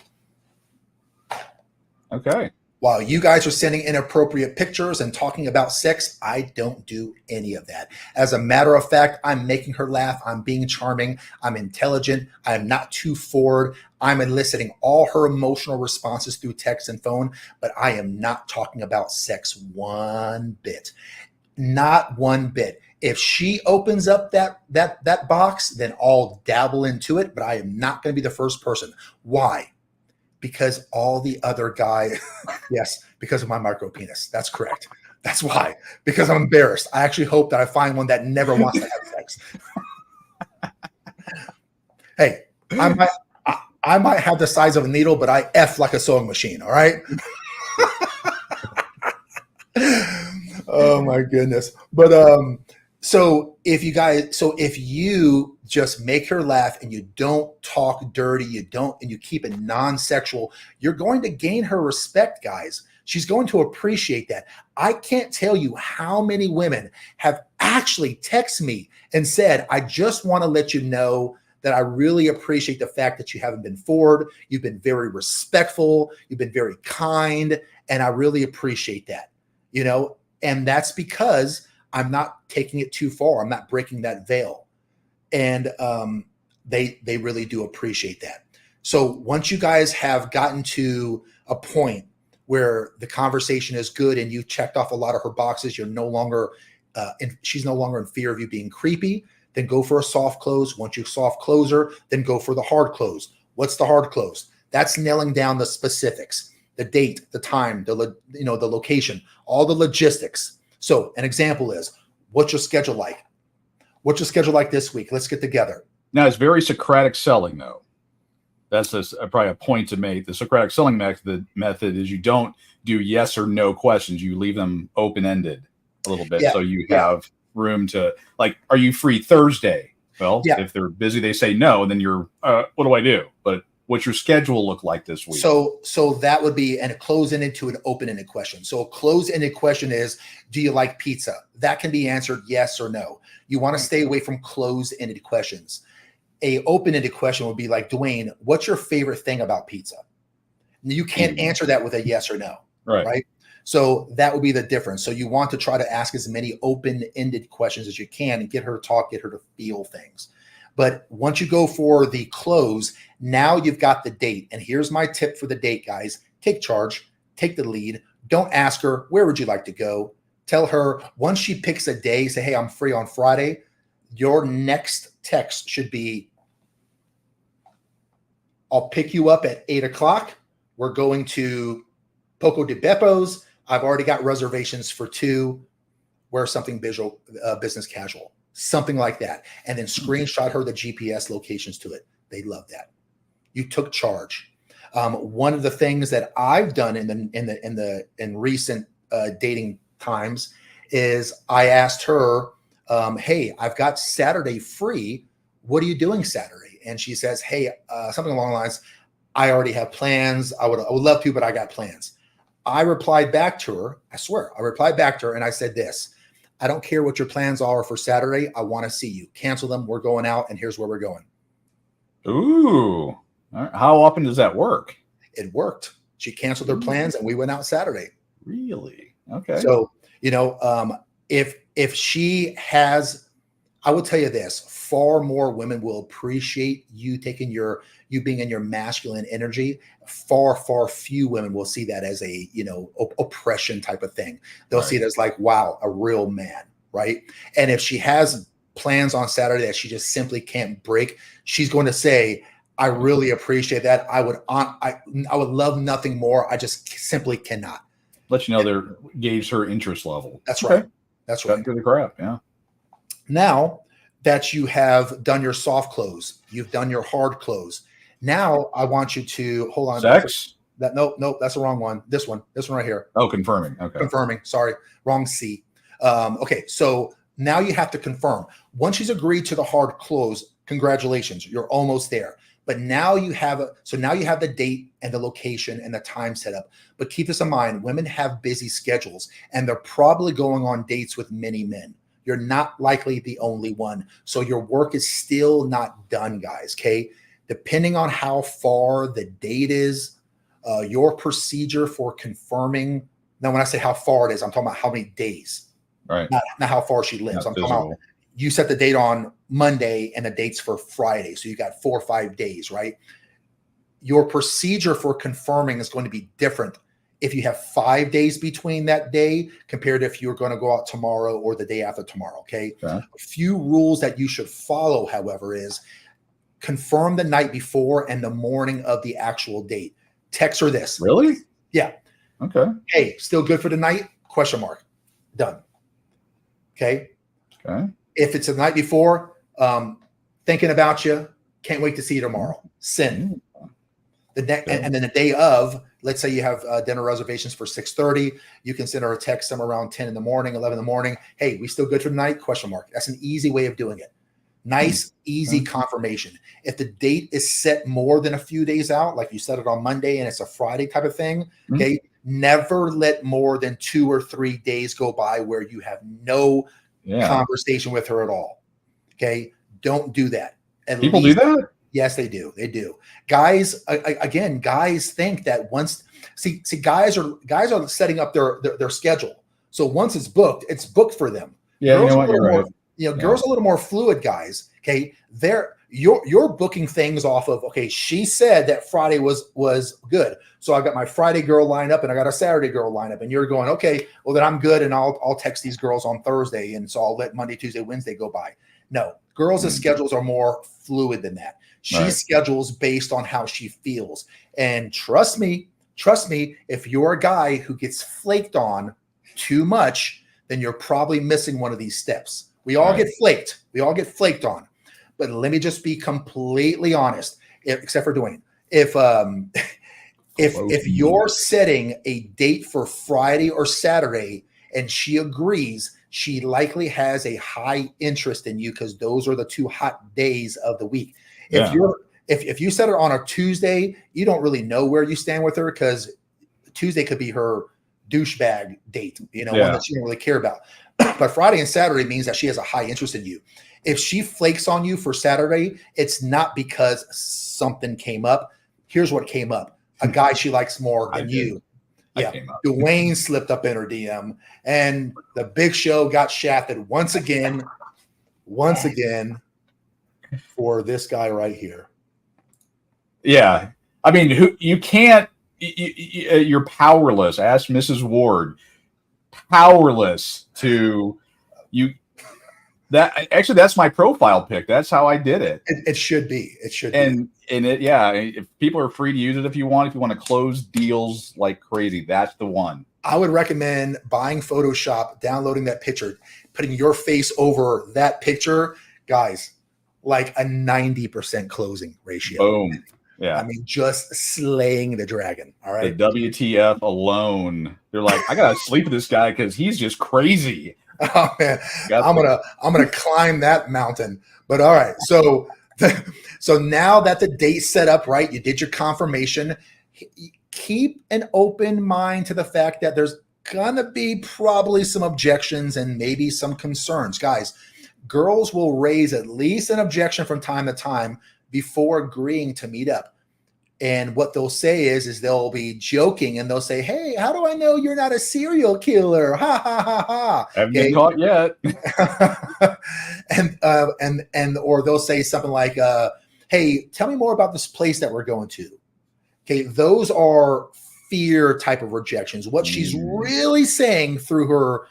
Okay. While you guys are sending inappropriate pictures and talking about sex, I don't do any of that. As a matter of fact, I'm making her laugh. I'm being charming. I'm intelligent. I'm not too forward. I'm eliciting all her emotional responses through text and phone, but I am not talking about sex one bit. Not one bit. If she opens up that box, then I'll dabble into it, but I am not going to be the first person. Why? Because all the other guy, yes, because of my micro penis. That's correct. That's why. Because I'm embarrassed. I actually hope that I find one that never wants to have sex. Hey, I might have the size of a needle, but I F like a sewing machine. All right. Oh my goodness. But so if you just make her laugh and you don't talk dirty, and you keep it non-sexual, you're going to gain her respect, guys. She's going to appreciate that. I can't tell you how many women have actually texted me and said, I just want to let you know that I really appreciate the fact that you haven't been forward. You've been very respectful. You've been very kind. And I really appreciate that, and that's because I'm not taking it too far. I'm not breaking that veil. And they really do appreciate that. So once you guys have gotten to a point where the conversation is good and you checked off a lot of her boxes, you're no longer, she's no longer in fear of you being creepy, then go for a soft close. Once you soft close her, then go for the hard close. What's the hard close? That's nailing down the specifics, the date, the time, the location, all the logistics. So an example is, what's your schedule like? What's your schedule like this week? Let's get together. Now, it's very Socratic selling, though. That's probably a point to make. The Socratic selling method is you don't do yes or no questions. You leave them open-ended a little bit. So you have room to, like, are you free Thursday? Well, if they're busy, they say no, and then you're, what do I do? But what's your schedule look like this week? So that would be a close-ended to an open-ended question. So a close-ended question is, do you like pizza? That can be answered yes or no. You want to stay away from closed-ended questions. A open-ended question would be like, Dwayne, what's your favorite thing about pizza? You can't answer that with a yes or no, right? So that would be the difference. So you want to try to ask as many open-ended questions as you can and get her to talk, get her to feel things. But once you go for the close, now you've got the date. And here's my tip for the date, guys. Take charge, take the lead. Don't ask her, where would you like to go? Tell her, once she picks a day, say, hey, I'm free on Friday. Your next text should be, I'll pick you up at 8:00. We're going to Poco de Beppo's. I've already got reservations for 2. Wear something visual, business casual, something like that. And then screenshot her the GPS locations to it. They love that. You took charge. One of the things that I've done in recent dating times is I asked her, hey, I've got Saturday free. What are you doing Saturday? And she says, hey, something along the lines, I already have plans. I would love to, but I got plans. I replied back to her. I swear, I replied back to her and I said this: I don't care what your plans are for Saturday. I want to see you. Cancel them. We're going out, and here's where we're going. Ooh. How often does that work? It worked. She canceled her plans and we went out Saturday. Really? Okay. So, if she has, I will tell you this, far more women will appreciate you being in your masculine energy. Far, far few women will see that as a, oppression type of thing. They'll see it as like, wow, a real man. Right. And if she has plans on Saturday that she just simply can't break, she's going to say, I really appreciate that. I would love nothing more. I just simply cannot. Let you know they're gauge her interest level. That's right. That's right. Through the crap. Yeah. Now that you have done your soft close, you've done your hard close. Now I want you to hold on. Sex? Nope, that's the wrong one. This one right here. Oh, confirming. Okay. Confirming. Sorry, wrong C. Okay, so Now you have to confirm. Once she's agreed to the hard close, congratulations, you're almost there. But now you have the date and the location and the time set up. But keep this in mind, women have busy schedules and they're probably going on dates with many men. You're not likely the only one. So your work is still not done, guys. Okay. Depending on how far the date is, your procedure for confirming. Now, when I say how far it is, I'm talking about how many days, right? Not how far she lives. Not I'm physical. talking about you set the date on Monday and the date's for Friday. So you got 4 or 5 days, right? Your procedure for confirming is going to be different if you have 5 days between that day compared to if you're going to go out tomorrow or the day after tomorrow. Okay. A few rules that you should follow, however, is confirm the night before and the morning of the actual date. Text her this. Really? Yeah. Okay. Hey, still good for the night? Question mark. Done. Okay. Okay. If it's the night before, thinking about you, can't wait to see you tomorrow. Send. And then the day of, let's say you have dinner reservations for 6:30, you can send her a text somewhere around 10 in the morning, 11 in the morning. Hey, we still good for the night? Question mark. That's an easy way of doing it. Nice, easy confirmation. If the date is set more than a few days out, like you set it on Monday and it's a Friday type of thing, okay, never let more than 2 or 3 days go by where you have no conversation with her at all. Okay, don't do that. People do that? Yes, they do. They do. Guys, again, guys think that once guys are setting up their schedule. So once it's booked for them. Yeah, girls you know what? You're right. Girls are a little more fluid, guys. Okay, you're booking things off of. Okay, she said that Friday was good, so I got my Friday girl lined up and I got a Saturday girl lined up, and you're going, okay, well then I'm good, and I'll text these girls on Thursday, and so I'll let Monday, Tuesday, Wednesday go by. No, girls' schedules are more fluid than that. She schedules based on how she feels, and trust me, if you're a guy who gets flaked on too much, then you're probably missing one of these steps. We all get flaked. We all get flaked on. But let me just be completely honest, except for Dwayne. If you're setting a date for Friday or Saturday and she agrees, she likely has a high interest in you because those are the 2 hot days of the week. If you set her on a Tuesday, you don't really know where you stand with her because Tuesday could be her douchebag date, one that she don't really care about. But Friday and Saturday means that she has a high interest in you. If she flakes on you for Saturday, it's not because something came up. Here's what came up. A guy she likes more than you. Yeah. Dwayne slipped up in her DM and the Big Show got shafted once again for this guy right here. Yeah. I mean, you can't, you're powerless. Ask Mrs. Ward. Powerless to you. That's my profile pic. That's how I did it. It should be. It should be. If people are free to use it if you want to close deals like crazy, that's the one. I would recommend buying Photoshop, downloading that picture, putting your face over that picture, guys, like a 90% closing ratio. Boom. Yeah. I mean, just slaying the dragon. All right. The WTF alone. They're like, I gotta sleep with this guy because he's just crazy. Oh man, I'm gonna climb that mountain. But all right, so now that the date's set up, right? You did your confirmation. Keep an open mind to the fact that there's gonna be probably some objections and maybe some concerns, guys. Girls will raise at least an objection from time to time before agreeing to meet up. And what they'll say is they'll be joking and they'll say, hey, how do I know you're not a serial killer? Ha, ha, ha, ha. Haven't been caught yet. Or they'll say something like, hey, tell me more about this place that we're going to. Okay, those are fear type of rejections. What she's really saying through her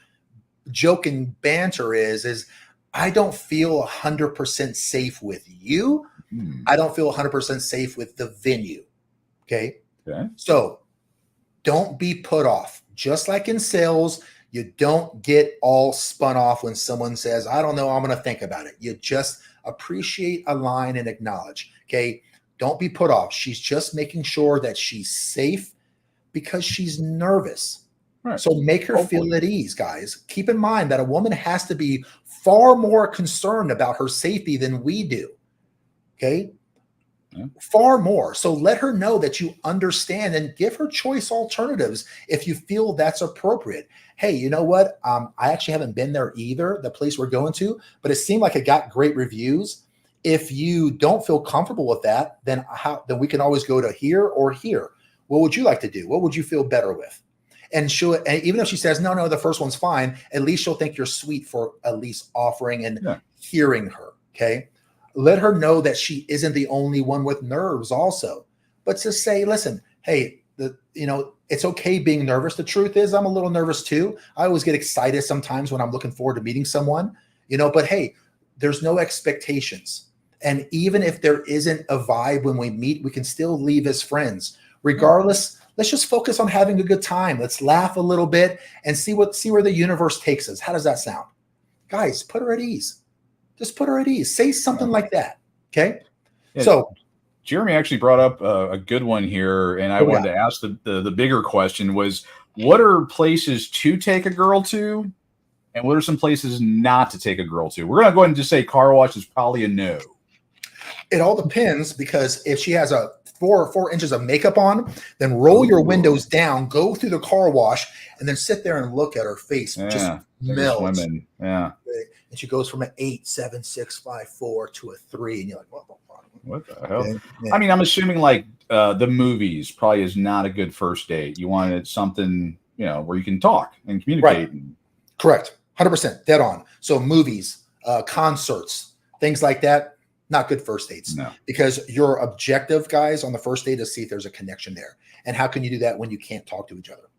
joking banter is I don't feel 100% safe with you. I don't feel 100% safe with the venue. Okay. So don't be put off. Just like in sales, you don't get all spun off when someone says, I don't know, I'm going to think about it. You just appreciate, align, and acknowledge. Okay. Don't be put off. She's just making sure that she's safe because she's nervous. Right. So make her Hopefully. feel at ease, guys. Keep in mind that a woman has to be far more concerned about her safety than we do. Okay. Yeah. Far more. So let her know that you understand and give her choice alternatives if you feel that's appropriate. Hey, you know what? I actually haven't been there either, the place we're going to, but it seemed like it got great reviews. If you don't feel comfortable with that, then we can always go to here or here. What would you like to do? What would you feel better with? And even if she says, no, the first one's fine, at least she'll think you're sweet for at least offering and hearing her. Okay. Let her know that she isn't the only one with nerves also, but to say, listen, hey, it's okay being nervous. The truth is I'm a little nervous too. I always get excited sometimes when I'm looking forward to meeting someone, but hey, there's no expectations. And even if there isn't a vibe when we meet, we can still leave as friends. Regardless, let's just focus on having a good time. Let's laugh a little bit and see where the universe takes us. How does that sound? Guys, put her at ease. Just put her at ease. Say something like that. Okay. Yeah, so Jeremy actually brought up a good one here, and I wanted to ask the bigger question was, what are places to take a girl to, and what are some places not to take a girl to? We're going to go ahead and just say car wash is probably a no. It all depends, because if she has a 4 inches of makeup on, then roll your windows down, go through the car wash, and then sit there and look at her face. Just melt. Yeah. And she goes from an 8, 7, 6, 5, 4 to a 3, and you're like, what the hell? Yeah. I mean, I'm assuming like the movies probably is not a good first date. You wanted something, where you can talk and communicate. Right. Correct. 100%. Dead on. So movies, concerts, things like that, not good first dates. No. Because your objective, guys, on the first date is see if there's a connection there. And how can you do that when you can't talk to each other?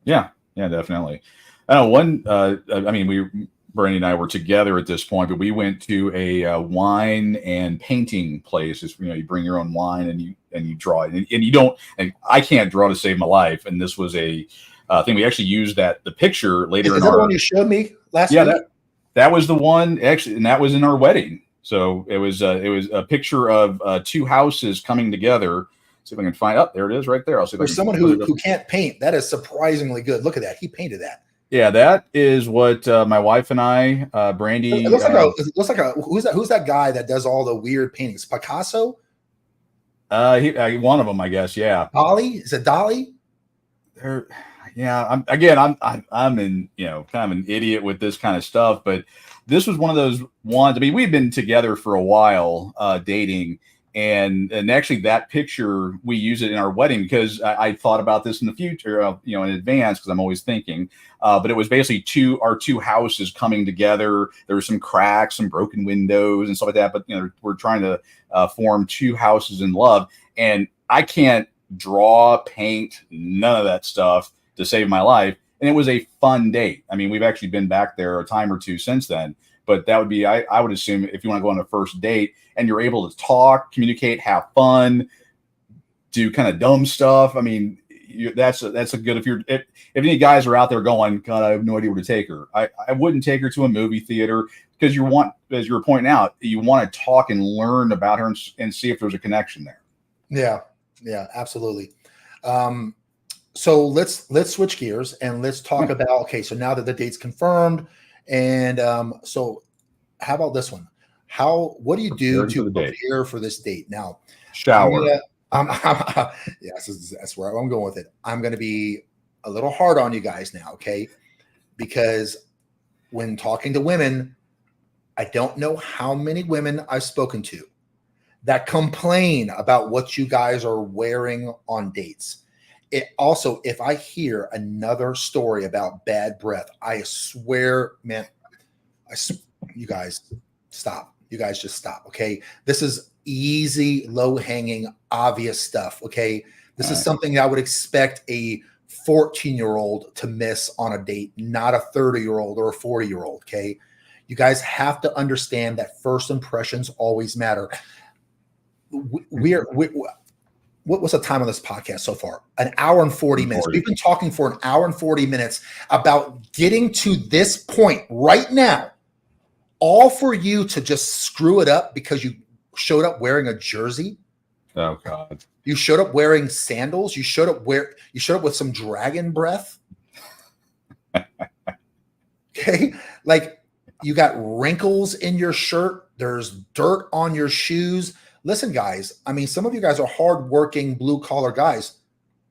Yeah, definitely. I know Brandy and I were together at this point, but we went to a wine and painting place. It's, you bring your own wine and you draw it, and you don't. And I can't draw to save my life. And this was a thing we actually used the picture later. Is that the one you showed me last week? Yeah, that was the one actually, and that was in our wedding. So it was a picture of 2 houses coming together. See if I can find. Oh, there it is, right there. I'll see if For someone who can't paint, that is surprisingly good. Look at that. He painted that. Yeah, that is what my wife and I, Brandy. It looks like who's that guy that does all the weird paintings? Picasso? One of them, I guess. Yeah. Dali? Is it Dali? Yeah. I'm in, kind of an idiot with this kind of stuff, but this was one of those ones. I mean, we've been together for a while, dating. And actually that picture, we use it in our wedding because I thought about this in the future, in advance, because I'm always thinking. But it was basically our two houses coming together. There were some cracks, some broken windows and stuff like that. But, we're trying to form 2 houses in love. And I can't draw, paint, none of that stuff to save my life. And it was a fun date. I mean, we've actually been back there a time or two since then. But that would be, I would assume, if you want to go on a first date and you're able to talk, communicate, have fun, do kind of dumb stuff. I mean, that's a good, if any guys are out there going, God, I have no idea where to take her. I wouldn't take her to a movie theater, because as you were pointing out, you want to talk and learn about her and see if there's a connection there. Yeah, absolutely. So let's switch gears and let's talk about, okay, so now that the date's confirmed, and so how about this one? What do you do to prepare for this date? Now, shower. Yes, that's where I'm going with it. I'm going to be a little hard on you guys now, okay? Because when talking to women, I don't know how many women I've spoken to that complain about what you guys are wearing on dates. It also, if I hear another story about bad breath, I swear, man, you guys stop. You guys just stop. Okay. This is easy, low hanging, obvious stuff. Okay. This is something I would expect a 14-year-old to miss on a date, not a 30-year-old or a 40-year-old. Okay. You guys have to understand that first impressions always matter. What's the time on this podcast so far? An hour and 40 minutes. We've been talking for an hour and 40 minutes about getting to this point right now, all for you to just screw it up because you showed up wearing a jersey. Oh God. You showed up wearing sandals. You showed up with some dragon breath. Okay. Like you got wrinkles in your shirt. There's dirt on your shoes. Listen, guys, I mean, some of you guys are hardworking blue collar guys.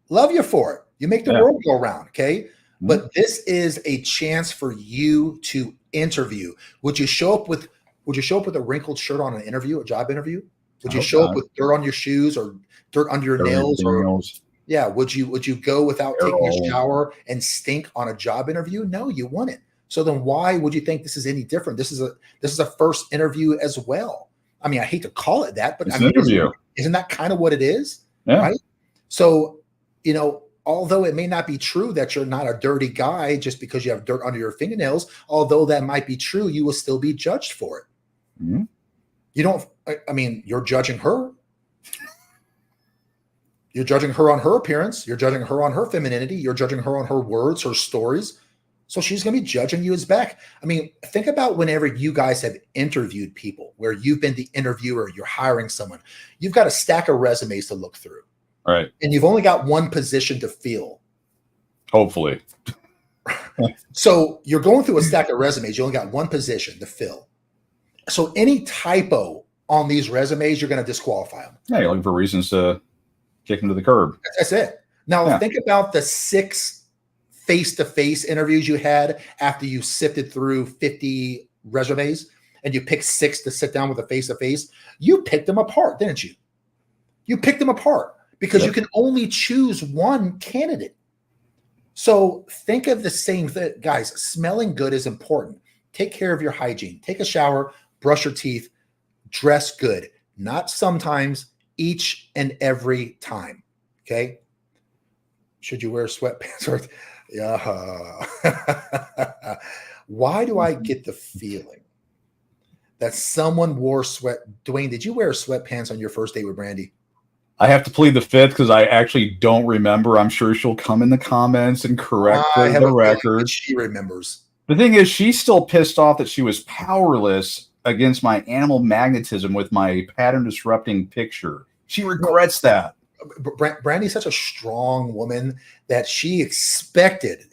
Love you for it. You make the Yeah. world go round. Okay. Mhm. But this is a chance for you to interview. Would you show up with a wrinkled shirt on an interview, a job interview? Would I you hope show up not. with dirt on your shoes or dirt under your Dirt on your nails? Or fingernails. yeah, would you go without They're taking a all- shower and stink on a job interview? No, you wouldn't. So then why would you think this is any different? This is a first interview as well. I mean, I hate to call it that, but It's I an mean, interview. isn't that kind of what it is? Yeah. Right. So, although it may not be true that you're not a dirty guy just because you have dirt under your fingernails, although that might be true, you will still be judged for it. Mhm. You don't, I mean, you're judging her. You're judging her on her appearance. You're judging her on her femininity. You're judging her on her words, her stories. So she's going to be judging you as back. I mean, think about whenever you guys have interviewed people where you've been the interviewer, you're hiring someone. You've got a stack of resumes to look through. Right. And you've only got one position to fill. Hopefully. So you're going through a stack of resumes. You only got one position to fill. So any typo on these resumes, you're going to disqualify them. Yeah, you're looking for reasons to kick them to the curb. That's it. Now Yeah. think about the 6 face-to-face interviews you had after you sifted through 50 resumes and you picked 6 to sit down with a face-to-face. You picked them apart, didn't you? You picked them apart because you can only choose one candidate. So think of the same thing. Guys, smelling good is important. Take care of your hygiene. Take a shower, brush your teeth, dress good. Not sometimes, each and every time. Okay? Should you wear sweatpants? Or yeah. Why do I get the feeling that someone wore Dwayne, did you wear sweatpants on your first date with Brandy? I have to plead the fifth because I actually don't remember. I'm sure she'll come in the comments and correct the record. She remembers. The thing is, she's still pissed off that she was powerless against my animal magnetism with my pattern disrupting picture. She regrets that. Brandy's such a strong woman that she expected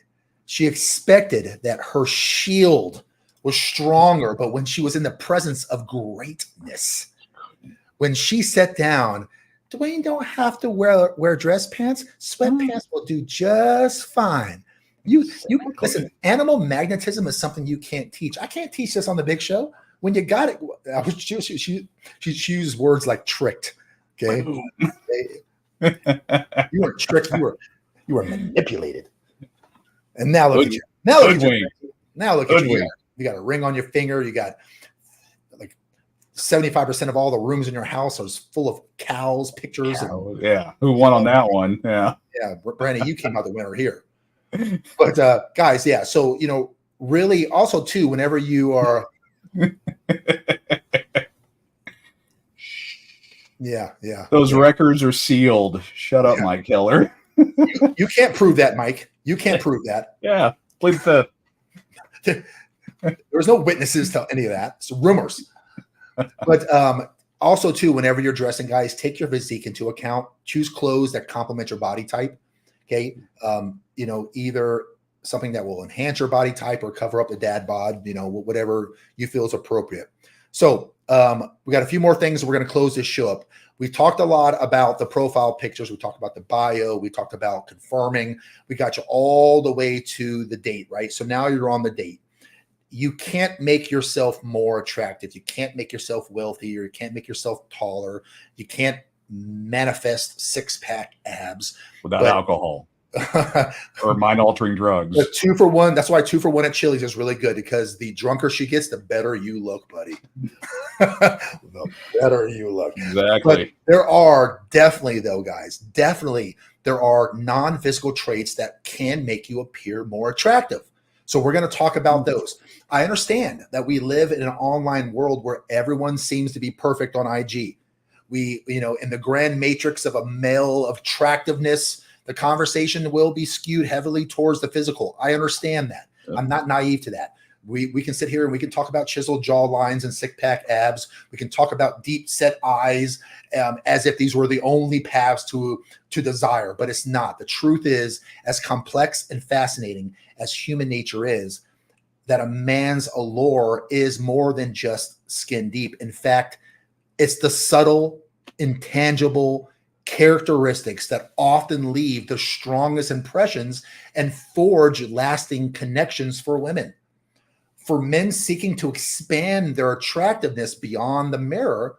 that her shield was stronger. But when she was in the presence of greatness, when she sat down, Dwayne don't have to wear dress pants. Sweatpants will do just fine. You listen, animal magnetism is something you can't teach. I can't teach this on the big show. When you got it, she used words like tricked. Okay. You weren't tricked, you were manipulated. And now look at you. Now look at you. You got a ring on your finger. You got like 75% of all the rooms in your house are full of cows, pictures. Yeah. Who won on that one? Yeah. Yeah. Brandy, you came out the winner here. But guys, yeah. So, really also too, whenever you are Yeah. Those records are sealed. Shut up, Mike Keller. You can't prove that, Mike. You can't prove that. Yeah. Plead the fifth. There's no witnesses to any of that. It's rumors. But also too, whenever you're dressing, guys, take your physique into account. Choose clothes that complement your body type. Okay. Either something that will enhance your body type or cover up the dad bod, whatever you feel is appropriate. So we got a few more things. We're going to close this show up. We talked a lot about the profile pictures. We talked about the bio. We talked about confirming. We got you all the way to the date, right? So now you're on the date. You can't make yourself more attractive. You can't make yourself wealthier. You can't make yourself taller. You can't manifest 6-pack abs without alcohol or mind-altering drugs. But 2 for 1. That's why 2 for 1 at Chili's is really good, because the drunker she gets, the better you look, buddy. The better you look. Exactly. But there are definitely, though, guys, there are non-physical traits that can make you appear more attractive. So we're going to talk about those. I understand that we live in an online world where everyone seems to be perfect on IG. We, in the grand matrix of a male of attractiveness, the conversation will be skewed heavily towards the physical. I understand that. I'm not naive to that. We can sit here and we can talk about chiseled jaw lines and six pack abs. We can talk about deep set eyes, as if these were the only paths to desire, but it's not. The truth is, as complex and fascinating as human nature is, that a man's allure is more than just skin deep. In fact, it's the subtle, intangible characteristics that often leave the strongest impressions and forge lasting connections for women. For men seeking to expand their attractiveness beyond the mirror,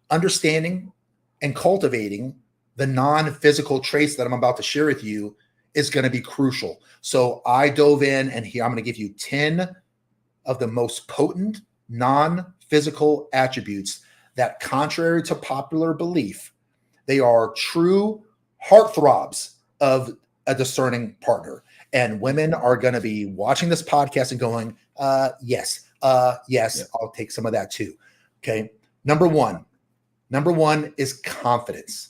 understanding and cultivating the non-physical traits that I'm about to share with you is going to be crucial. So I dove in, and here I'm going to give you 10 of the most potent non-physical attributes that, contrary to popular belief, they are true heartthrobs of a discerning partner. And women are going to be watching this podcast and going, yes, I'll take some of that too. Okay. Number one is confidence.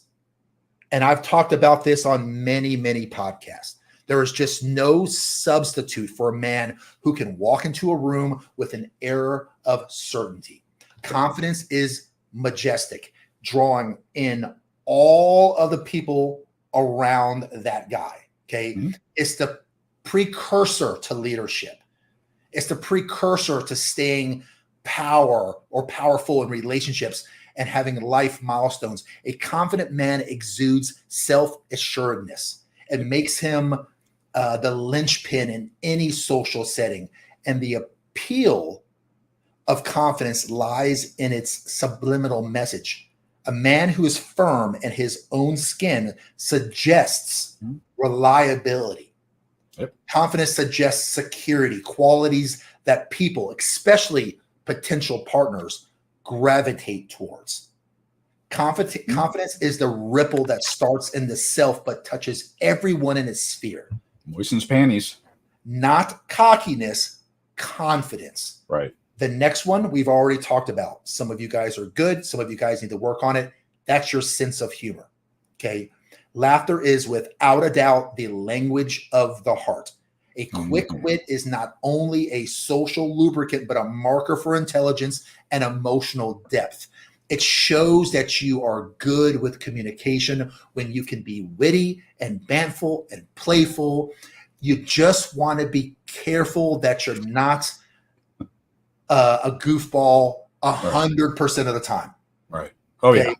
And I've talked about this on many, many podcasts. There is just no substitute for a man who can walk into a room with an air of certainty. Confidence is majestic, drawing in all of the people around that guy. Okay. Mm-hmm. It's the precursor to leadership. It's the precursor to staying powerful in relationships and having life milestones. A confident man exudes self-assuredness. It makes him the linchpin in any social setting. And the appeal of confidence lies in its subliminal message. A man who is firm in his own skin suggests reliability. Yep. Confidence suggests security, qualities that people, especially potential partners, gravitate towards. Confidence is the ripple that starts in the self but touches everyone in its sphere. Moistens panties. Not cockiness, confidence. Right. The next one we've already talked about. Some of you guys are good. Some of you guys need to work on it. That's your sense of humor. Okay. Laughter is without a doubt the language of the heart. A quick wit is not only a social lubricant, but a marker for intelligence and emotional depth. It shows that you are good with communication when you can be witty and banterful and playful. You just want to be careful that you're not a goofball 100% of the time. Right. Oh, okay? Yeah.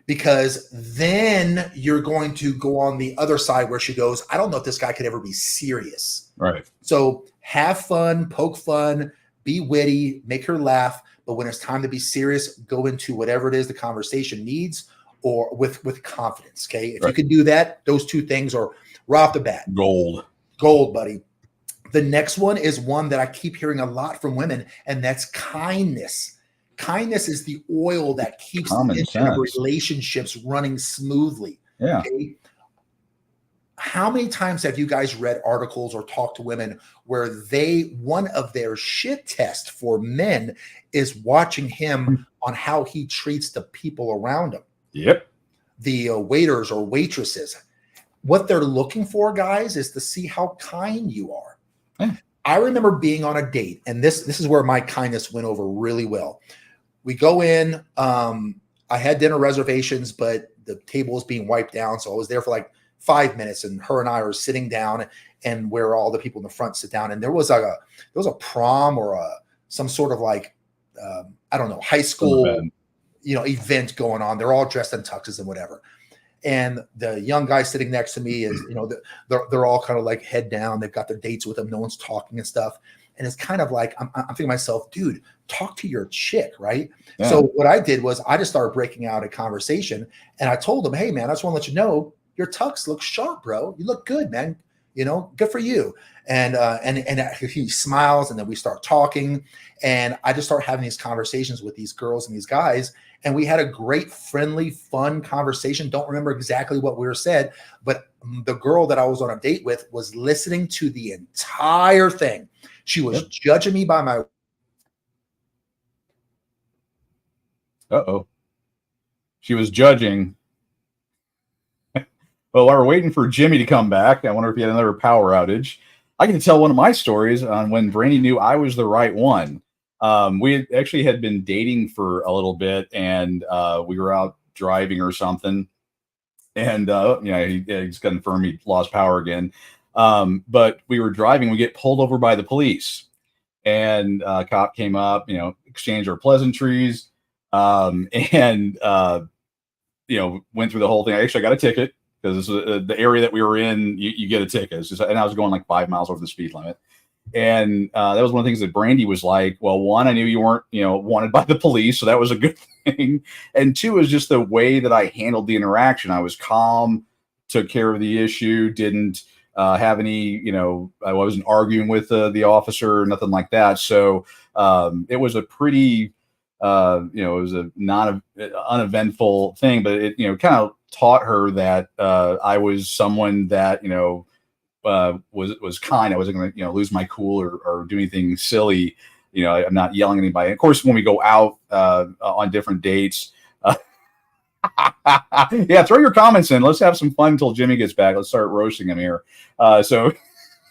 Because then you're going to go on the other side where she goes, I don't know if this guy could ever be serious. Right. So have fun, poke fun, be witty, make her laugh. But when it's time to be serious, go into whatever it is the conversation needs, or with confidence. Okay. If you can do that, those two things are right off the bat. Gold, buddy. The next one is one that I keep hearing a lot from women, and that's kindness. Kindness is the oil that keeps the relationships running smoothly. Yeah. Okay? How many times have you guys read articles or talked to women where one of their shit tests for men is watching him on how he treats the people around him? Yep. The waiters or waitresses. What they're looking for, guys, is to see how kind you are. Yeah. I remember being on a date, and this is where my kindness went over really well. We go in, I had dinner reservations, but the table was being wiped down. So I was there for like 5 minutes, and her and I are sitting down, and where all the people in the front sit down. And there was a prom or some sort of like, I don't know, high school, event going on. They're all dressed in tuxes and whatever. And the young guy sitting next to me is, they're all kind of like head down. They've got their dates with them. No one's talking and stuff. And it's kind of like, I'm thinking to myself, dude, talk to your chick, right? Yeah. So what I did was I just started breaking out a conversation, and I told him, hey man, I just want to let you know your tux looks sharp, bro. You look good, man. Good for you. And he smiles, and then we start talking, and I just start having these conversations with these girls and these guys. And we had a great, friendly, fun conversation. Don't remember exactly what we were said, but the girl that I was on a date with was listening to the entire thing. She was judging me by my. She was judging. Well, while we're waiting for Jimmy to come back, I wonder if he had another power outage. I can tell one of my stories on when Brandy knew I was the right one. We actually had been dating for a little bit, and we were out driving or something. And he's confirmed he lost power again. But we were driving, we get pulled over by the police, and a cop came up, exchanged our pleasantries, and went through the whole thing. I got a ticket because the area that we were in, you get a ticket. And I was going like 5 miles over the speed limit. And that was one of the things that Brandy was like, well, one, I knew you weren't, wanted by the police. So that was a good thing. And two is just the way that I handled the interaction. I was calm, took care of the issue, didn't have any, I wasn't arguing with the officer or nothing like that. So it was a pretty, it was a not uneventful thing, but it, kind of taught her that I was someone that, was kind. I wasn't going to, lose my cool or do anything silly. I'm not yelling at anybody. Of course, when we go out on different dates, yeah, throw your comments in. Let's have some fun until Jimmy gets back. Let's start roasting him here. So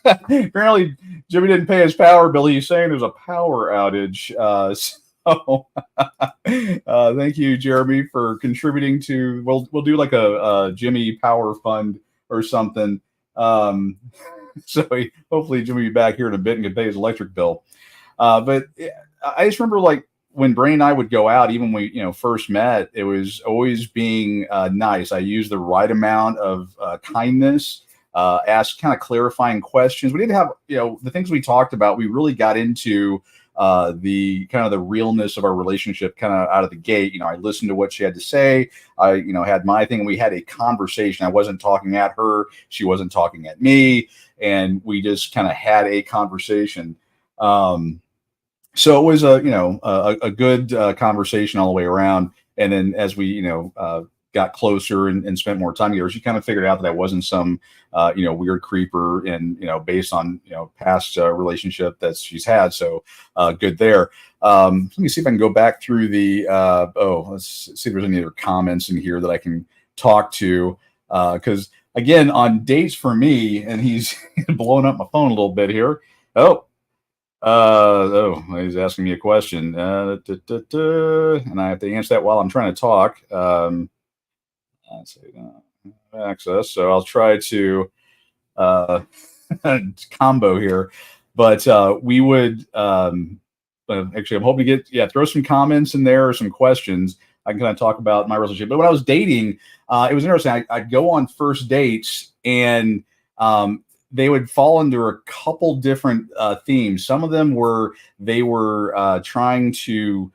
apparently Jimmy didn't pay his power bill. He's saying there's a power outage. So thank you, Jeremy, for contributing to. We'll do like a Jimmy Power Fund or something. So hopefully Jimmy will be back here in a bit and can pay his electric bill. But I just remember like when Brain and I would go out, even when we first met, it was always being nice. I used the right amount of kindness, asked kind of clarifying questions. We didn't have the things we talked about. We really got into the kind of the realness of our relationship kind of out of the gate. I listened to what she had to say. I had my thing, and we had a conversation. I wasn't talking at her, she wasn't talking at me, and we just kind of had a conversation. So it was a good conversation all the way around. And then as we got closer and spent more time together, she kind of figured out that I wasn't some weird creeper, and based on past relationship that she's had. So good there. Let me see if I can go back through the let's see if there's any other comments in here that I can talk to, because again, on dates for me, and he's blowing up my phone a little bit here. He's asking me a question, and I have to answer that while I'm trying to talk. Let's see, access. So I'll try to combo here, but we would actually, I'm hoping to get throw some comments in there or some questions. I can kind of talk about my relationship. But when I was dating, it was interesting. I'd go on first dates, and they would fall under a couple different themes. Some of them they were trying to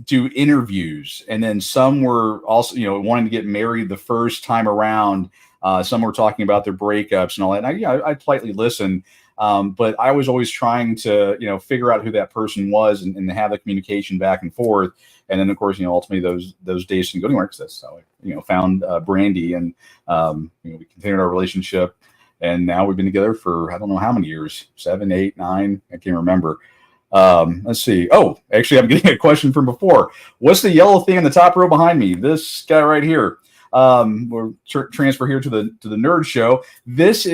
do interviews, and then some were also wanting to get married the first time around. Some were talking about their breakups and all that. And I politely listened, but I was always trying to figure out who that person was, and have the communication back and forth. And then of course ultimately those days didn't go anywhere, because that's how I found Brandy, and we continued our relationship, and now we've been together for I don't know how many years, 7, 8, 9, I can't remember. Let's see. Oh, actually, I'm getting a question from before. What's the yellow thing in the top row behind me? This guy right here. We'll transfer here to the nerd show. That's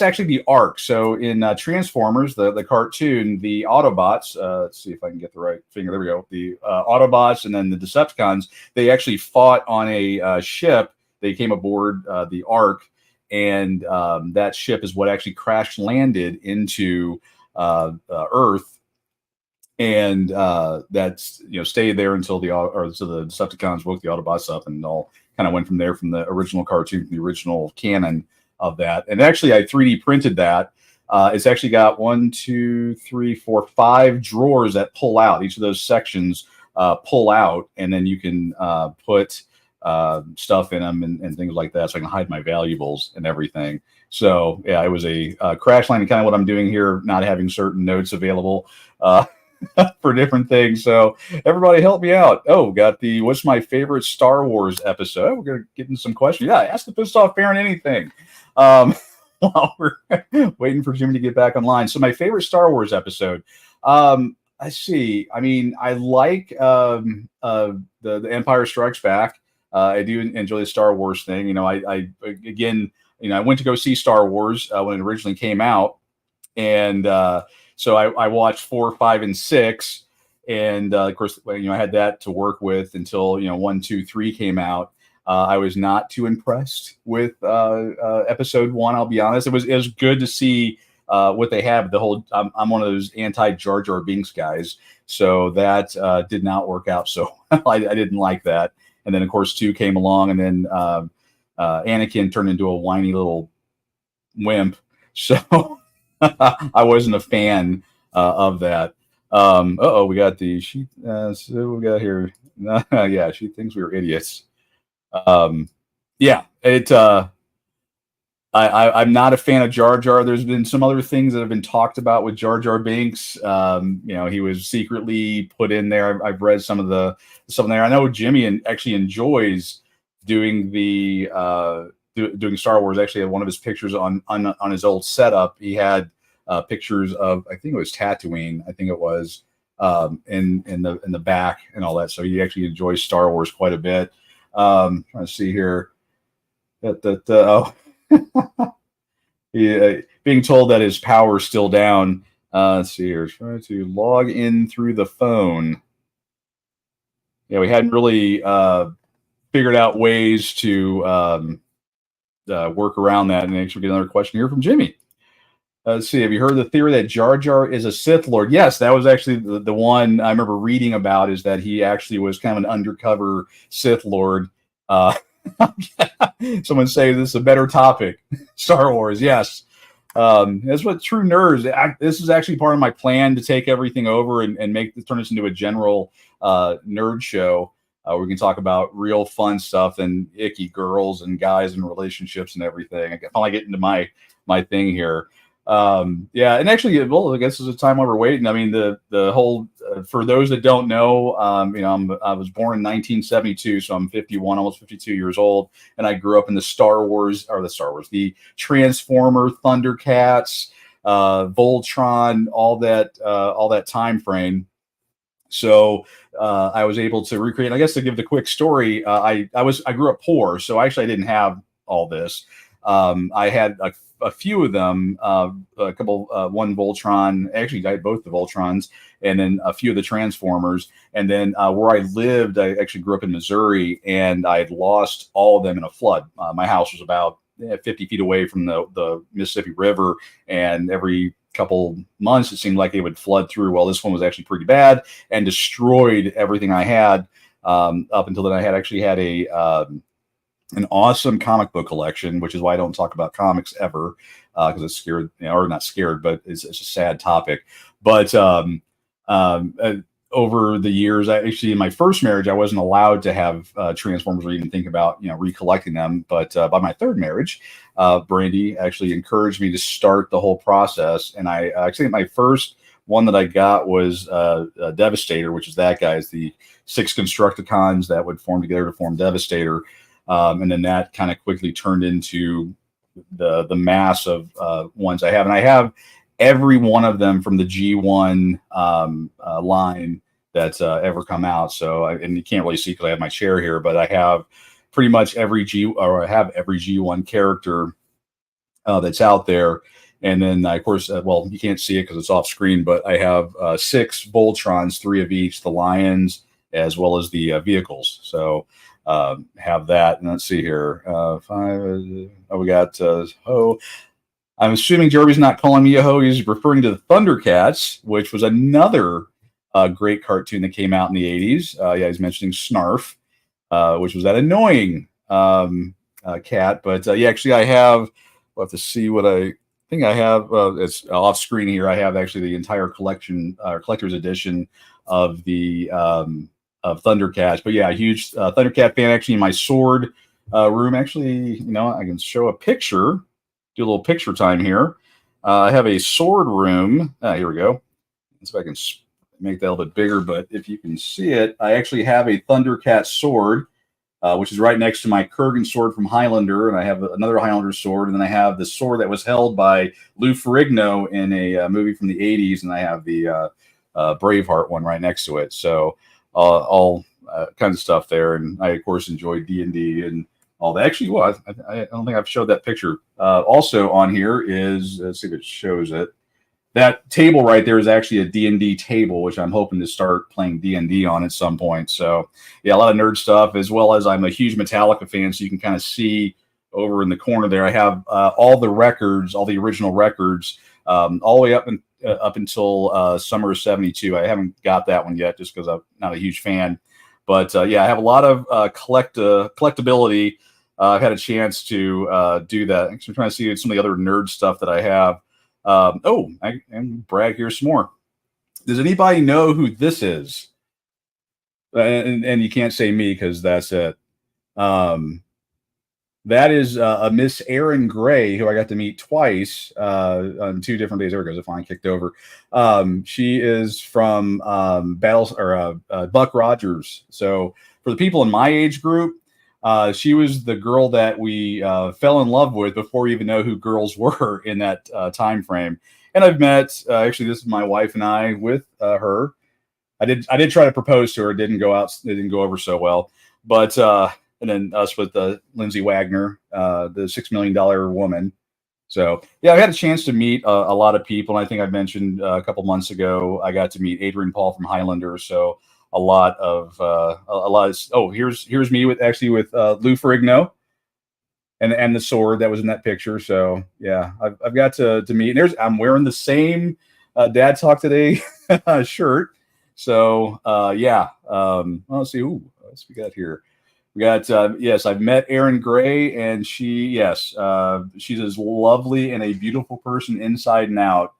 actually the Ark. So in Transformers, the cartoon, the Autobots. Let's see if I can get the right finger. There we go. The Autobots and then the Decepticons. They actually fought on a ship. They came aboard the Ark, and that ship is what actually crash landed into Earth. And that's stayed there until the Decepticons woke the Autobots up, and all kind of went from there, from the original cartoon, the original canon of that. And actually, I 3D printed that. It's actually got 1, 2, 3, 4, 5 drawers that pull out. Each of those sections pull out, and then you can put stuff in them and things like that. So I can hide my valuables and everything. So yeah, it was a crash landing, kind of what I'm doing here, not having certain notes available for different things. So everybody help me out. Got the what's my favorite Star Wars episode? We're gonna get into some questions. Yeah, ask the pissed off parent anything. While we're waiting for Jimmy to get back online. So my favorite Star Wars episode. I see. I mean, I like the Empire Strikes Back. I do enjoy the Star Wars thing. I again, I went to go see Star Wars when it originally came out, and so I watched 4, 5, and 6, and of course, I had that to work with until 1, 2, 3 came out. I was not too impressed with episode 1. I'll be honest. It was good to see what they have. The whole I'm one of those anti Jar Jar Binks guys, so that did not work out. So I didn't like that. And then of course 2 came along, and then Anakin turned into a whiny little wimp. So I wasn't a fan of that. We got the so we got here. Yeah, she thinks we were idiots. Yeah, I'm not a fan of Jar Jar. There's been some other things that have been talked about with Jar Jar Binks. He was secretly put in there. I've read some there. I know Jimmy actually enjoys doing the doing Star Wars. Actually, one of his pictures on his old setup, he had pictures of, I think it was Tatooine. I think it was in the back and all that. So he actually enjoys Star Wars quite a bit. Trying to see here being told that his power is still down. Let's see here. Trying to log in through the phone. Yeah, we hadn't really figured out ways to work around that. And actually, get another question here from Jimmy. Let's see. Have you heard the theory that Jar Jar is a Sith Lord? Yes, that was actually the one I remember reading about, is that he actually was kind of an undercover Sith Lord. Someone say this is a better topic. Star Wars, yes. That's what true nerds. This is actually part of my plan to take everything over and turn this into a general nerd show. We can talk about real fun stuff and icky girls and guys and relationships and everything. I finally get into my thing here. Yeah, and actually, well, I guess it's a time while we're waiting. I mean, the whole for those that don't know, I was born in 1972, so I'm 51, almost 52 years old, and I grew up in the Transformer, Thundercats, Voltron, all that time frame. So I was able to recreate. I guess to give the quick story, I grew up poor, so actually I didn't have all this. I had a few of them, a couple, one Voltron, actually I had both the Voltrons, and then a few of the Transformers. And then where I lived, I actually grew up in Missouri, and I had lost all of them in a flood. My house was about 50 feet away from the Mississippi River, and every couple months it seemed like it would flood through. Well, this one was actually pretty bad and destroyed everything I had. Up until then, I had an awesome comic book collection, which is why I don't talk about comics ever, because it's scared, or not scared, but it's a sad topic. But over the years, in my first marriage, I wasn't allowed to have Transformers or even think about recollecting them. But by my third marriage, Brandy actually encouraged me to start the whole process. And I actually, my first one that I got was Devastator, which is that guy's the 6 Constructicons that would form together to form Devastator. And then that kind of quickly turned into the mass of ones I have. And I have every one of them from the G1 line that's ever come out. So, and you can't really see because I have my chair here, but I have pretty much every G1 character that's out there. And then, of course, well, you can't see it because it's off screen, but I have 6 Voltrons, 3 of each, the Lions, as well as the vehicles. So, have that. And let's see here. 5. We got Ho. I'm assuming Jeremy's not calling me a ho. He's referring to the Thundercats, which was another great cartoon that came out in the 80s. Yeah, he's mentioning Snarf, which was that annoying cat. But yeah, actually, I have. We'll have to see what I think I have. It's off screen here. I have actually the entire collection, collector's edition of the of Thundercats. But yeah, a huge Thundercat fan. Actually, in my sword room, actually, I can show a picture. Do a little picture time here. I have a sword room. Here we go. Let's see if I can make that a little bit bigger. But if you can see it, I actually have a Thundercat sword, which is right next to my Kurgan sword from Highlander. And I have another Highlander sword. And then I have the sword that was held by Lou Ferrigno in a movie from the 80s. And I have the Braveheart one right next to it. So all kinds of stuff there. And I, of course, enjoyed D&D and all that. Actually, well, I don't think I've showed that picture. Also on here is, let's see if it shows it. That table right there is actually a D&D table, which I'm hoping to start playing D&D on at some point. So yeah, a lot of nerd stuff, as well as I'm a huge Metallica fan. So you can kind of see over in the corner there, I have all the records, all the original records, all the way up until summer of '72. I haven't got that one yet just because I'm not a huge fan. But yeah, I have a lot of collectability. I've had a chance to do that. Actually, I'm trying to see some of the other nerd stuff that I have. I can brag here some more. Does anybody know who this is? And you can't say me because that's it. That is a Miss Erin Gray, who I got to meet twice on 2 different days. There it goes. It finally kicked over. She is from Buck Rogers. So for the people in my age group, she was the girl that we fell in love with before we even know who girls were in that time frame. And I've met actually, this is my wife and I with her. I did try to propose to her. It didn't go over so well. But and then us with Lindsay Wagner, the $6 Million woman. So yeah, I had a chance to meet a lot of people. And I think I mentioned a couple months ago I got to meet Adrian Paul from Highlander. So a lot of here's me with Lou Ferrigno and the sword that was in that picture. So yeah, I've got to meet. And I'm wearing the same Dad Talk Today shirt. So yeah, let's see. Ooh, what's we got here? We got yes, I've met Erin Gray, and she's as lovely and a beautiful person inside and out.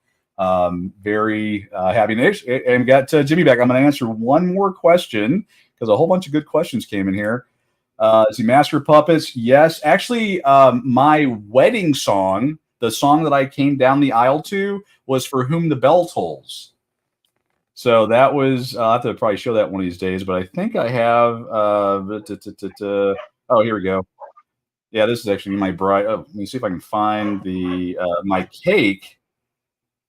Very happy. And got Jimmy back. I'm going to answer one more question because a whole bunch of good questions came in here. Is he Master of Puppets? Yes. Actually, my wedding song, the song that I came down the aisle to, was For Whom the Bell Tolls. So that was, I'll have to probably show that one of these days, but I think I have, oh, here we go. Yeah, this is actually my bride. Oh, let me see if I can find my cake,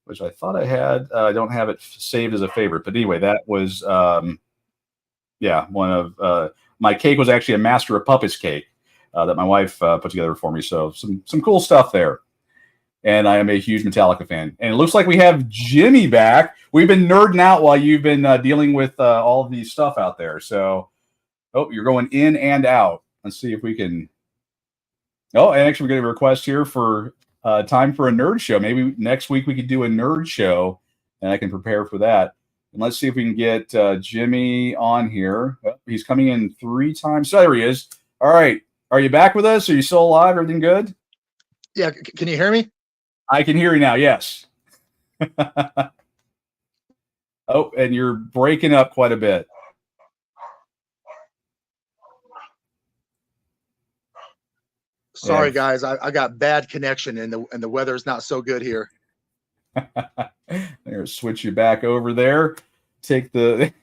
which I thought I had. I don't have it saved as a favorite, but anyway, that was, yeah, one of, my cake was actually a Master of Puppets cake that my wife put together for me. So some cool stuff there. And I am a huge Metallica fan. And it looks like we have Jimmy back. We've been nerding out while you've been dealing with all of the stuff out there. So, you're going in and out. Let's see if we can. Oh, and actually, we're getting a request here for time for a nerd show. Maybe next week we could do a nerd show, and I can prepare for that. And let's see if we can get Jimmy on here. Oh, he's coming in 3 times. So there he is. All right. Are you back with us? Are you still alive? Everything good? Yeah. Can you hear me? I can hear you now. Yes. Oh, and you're breaking up quite a bit. Sorry, guys. I got bad connection, and the weather's not so good here. There, switch you back over there. Take the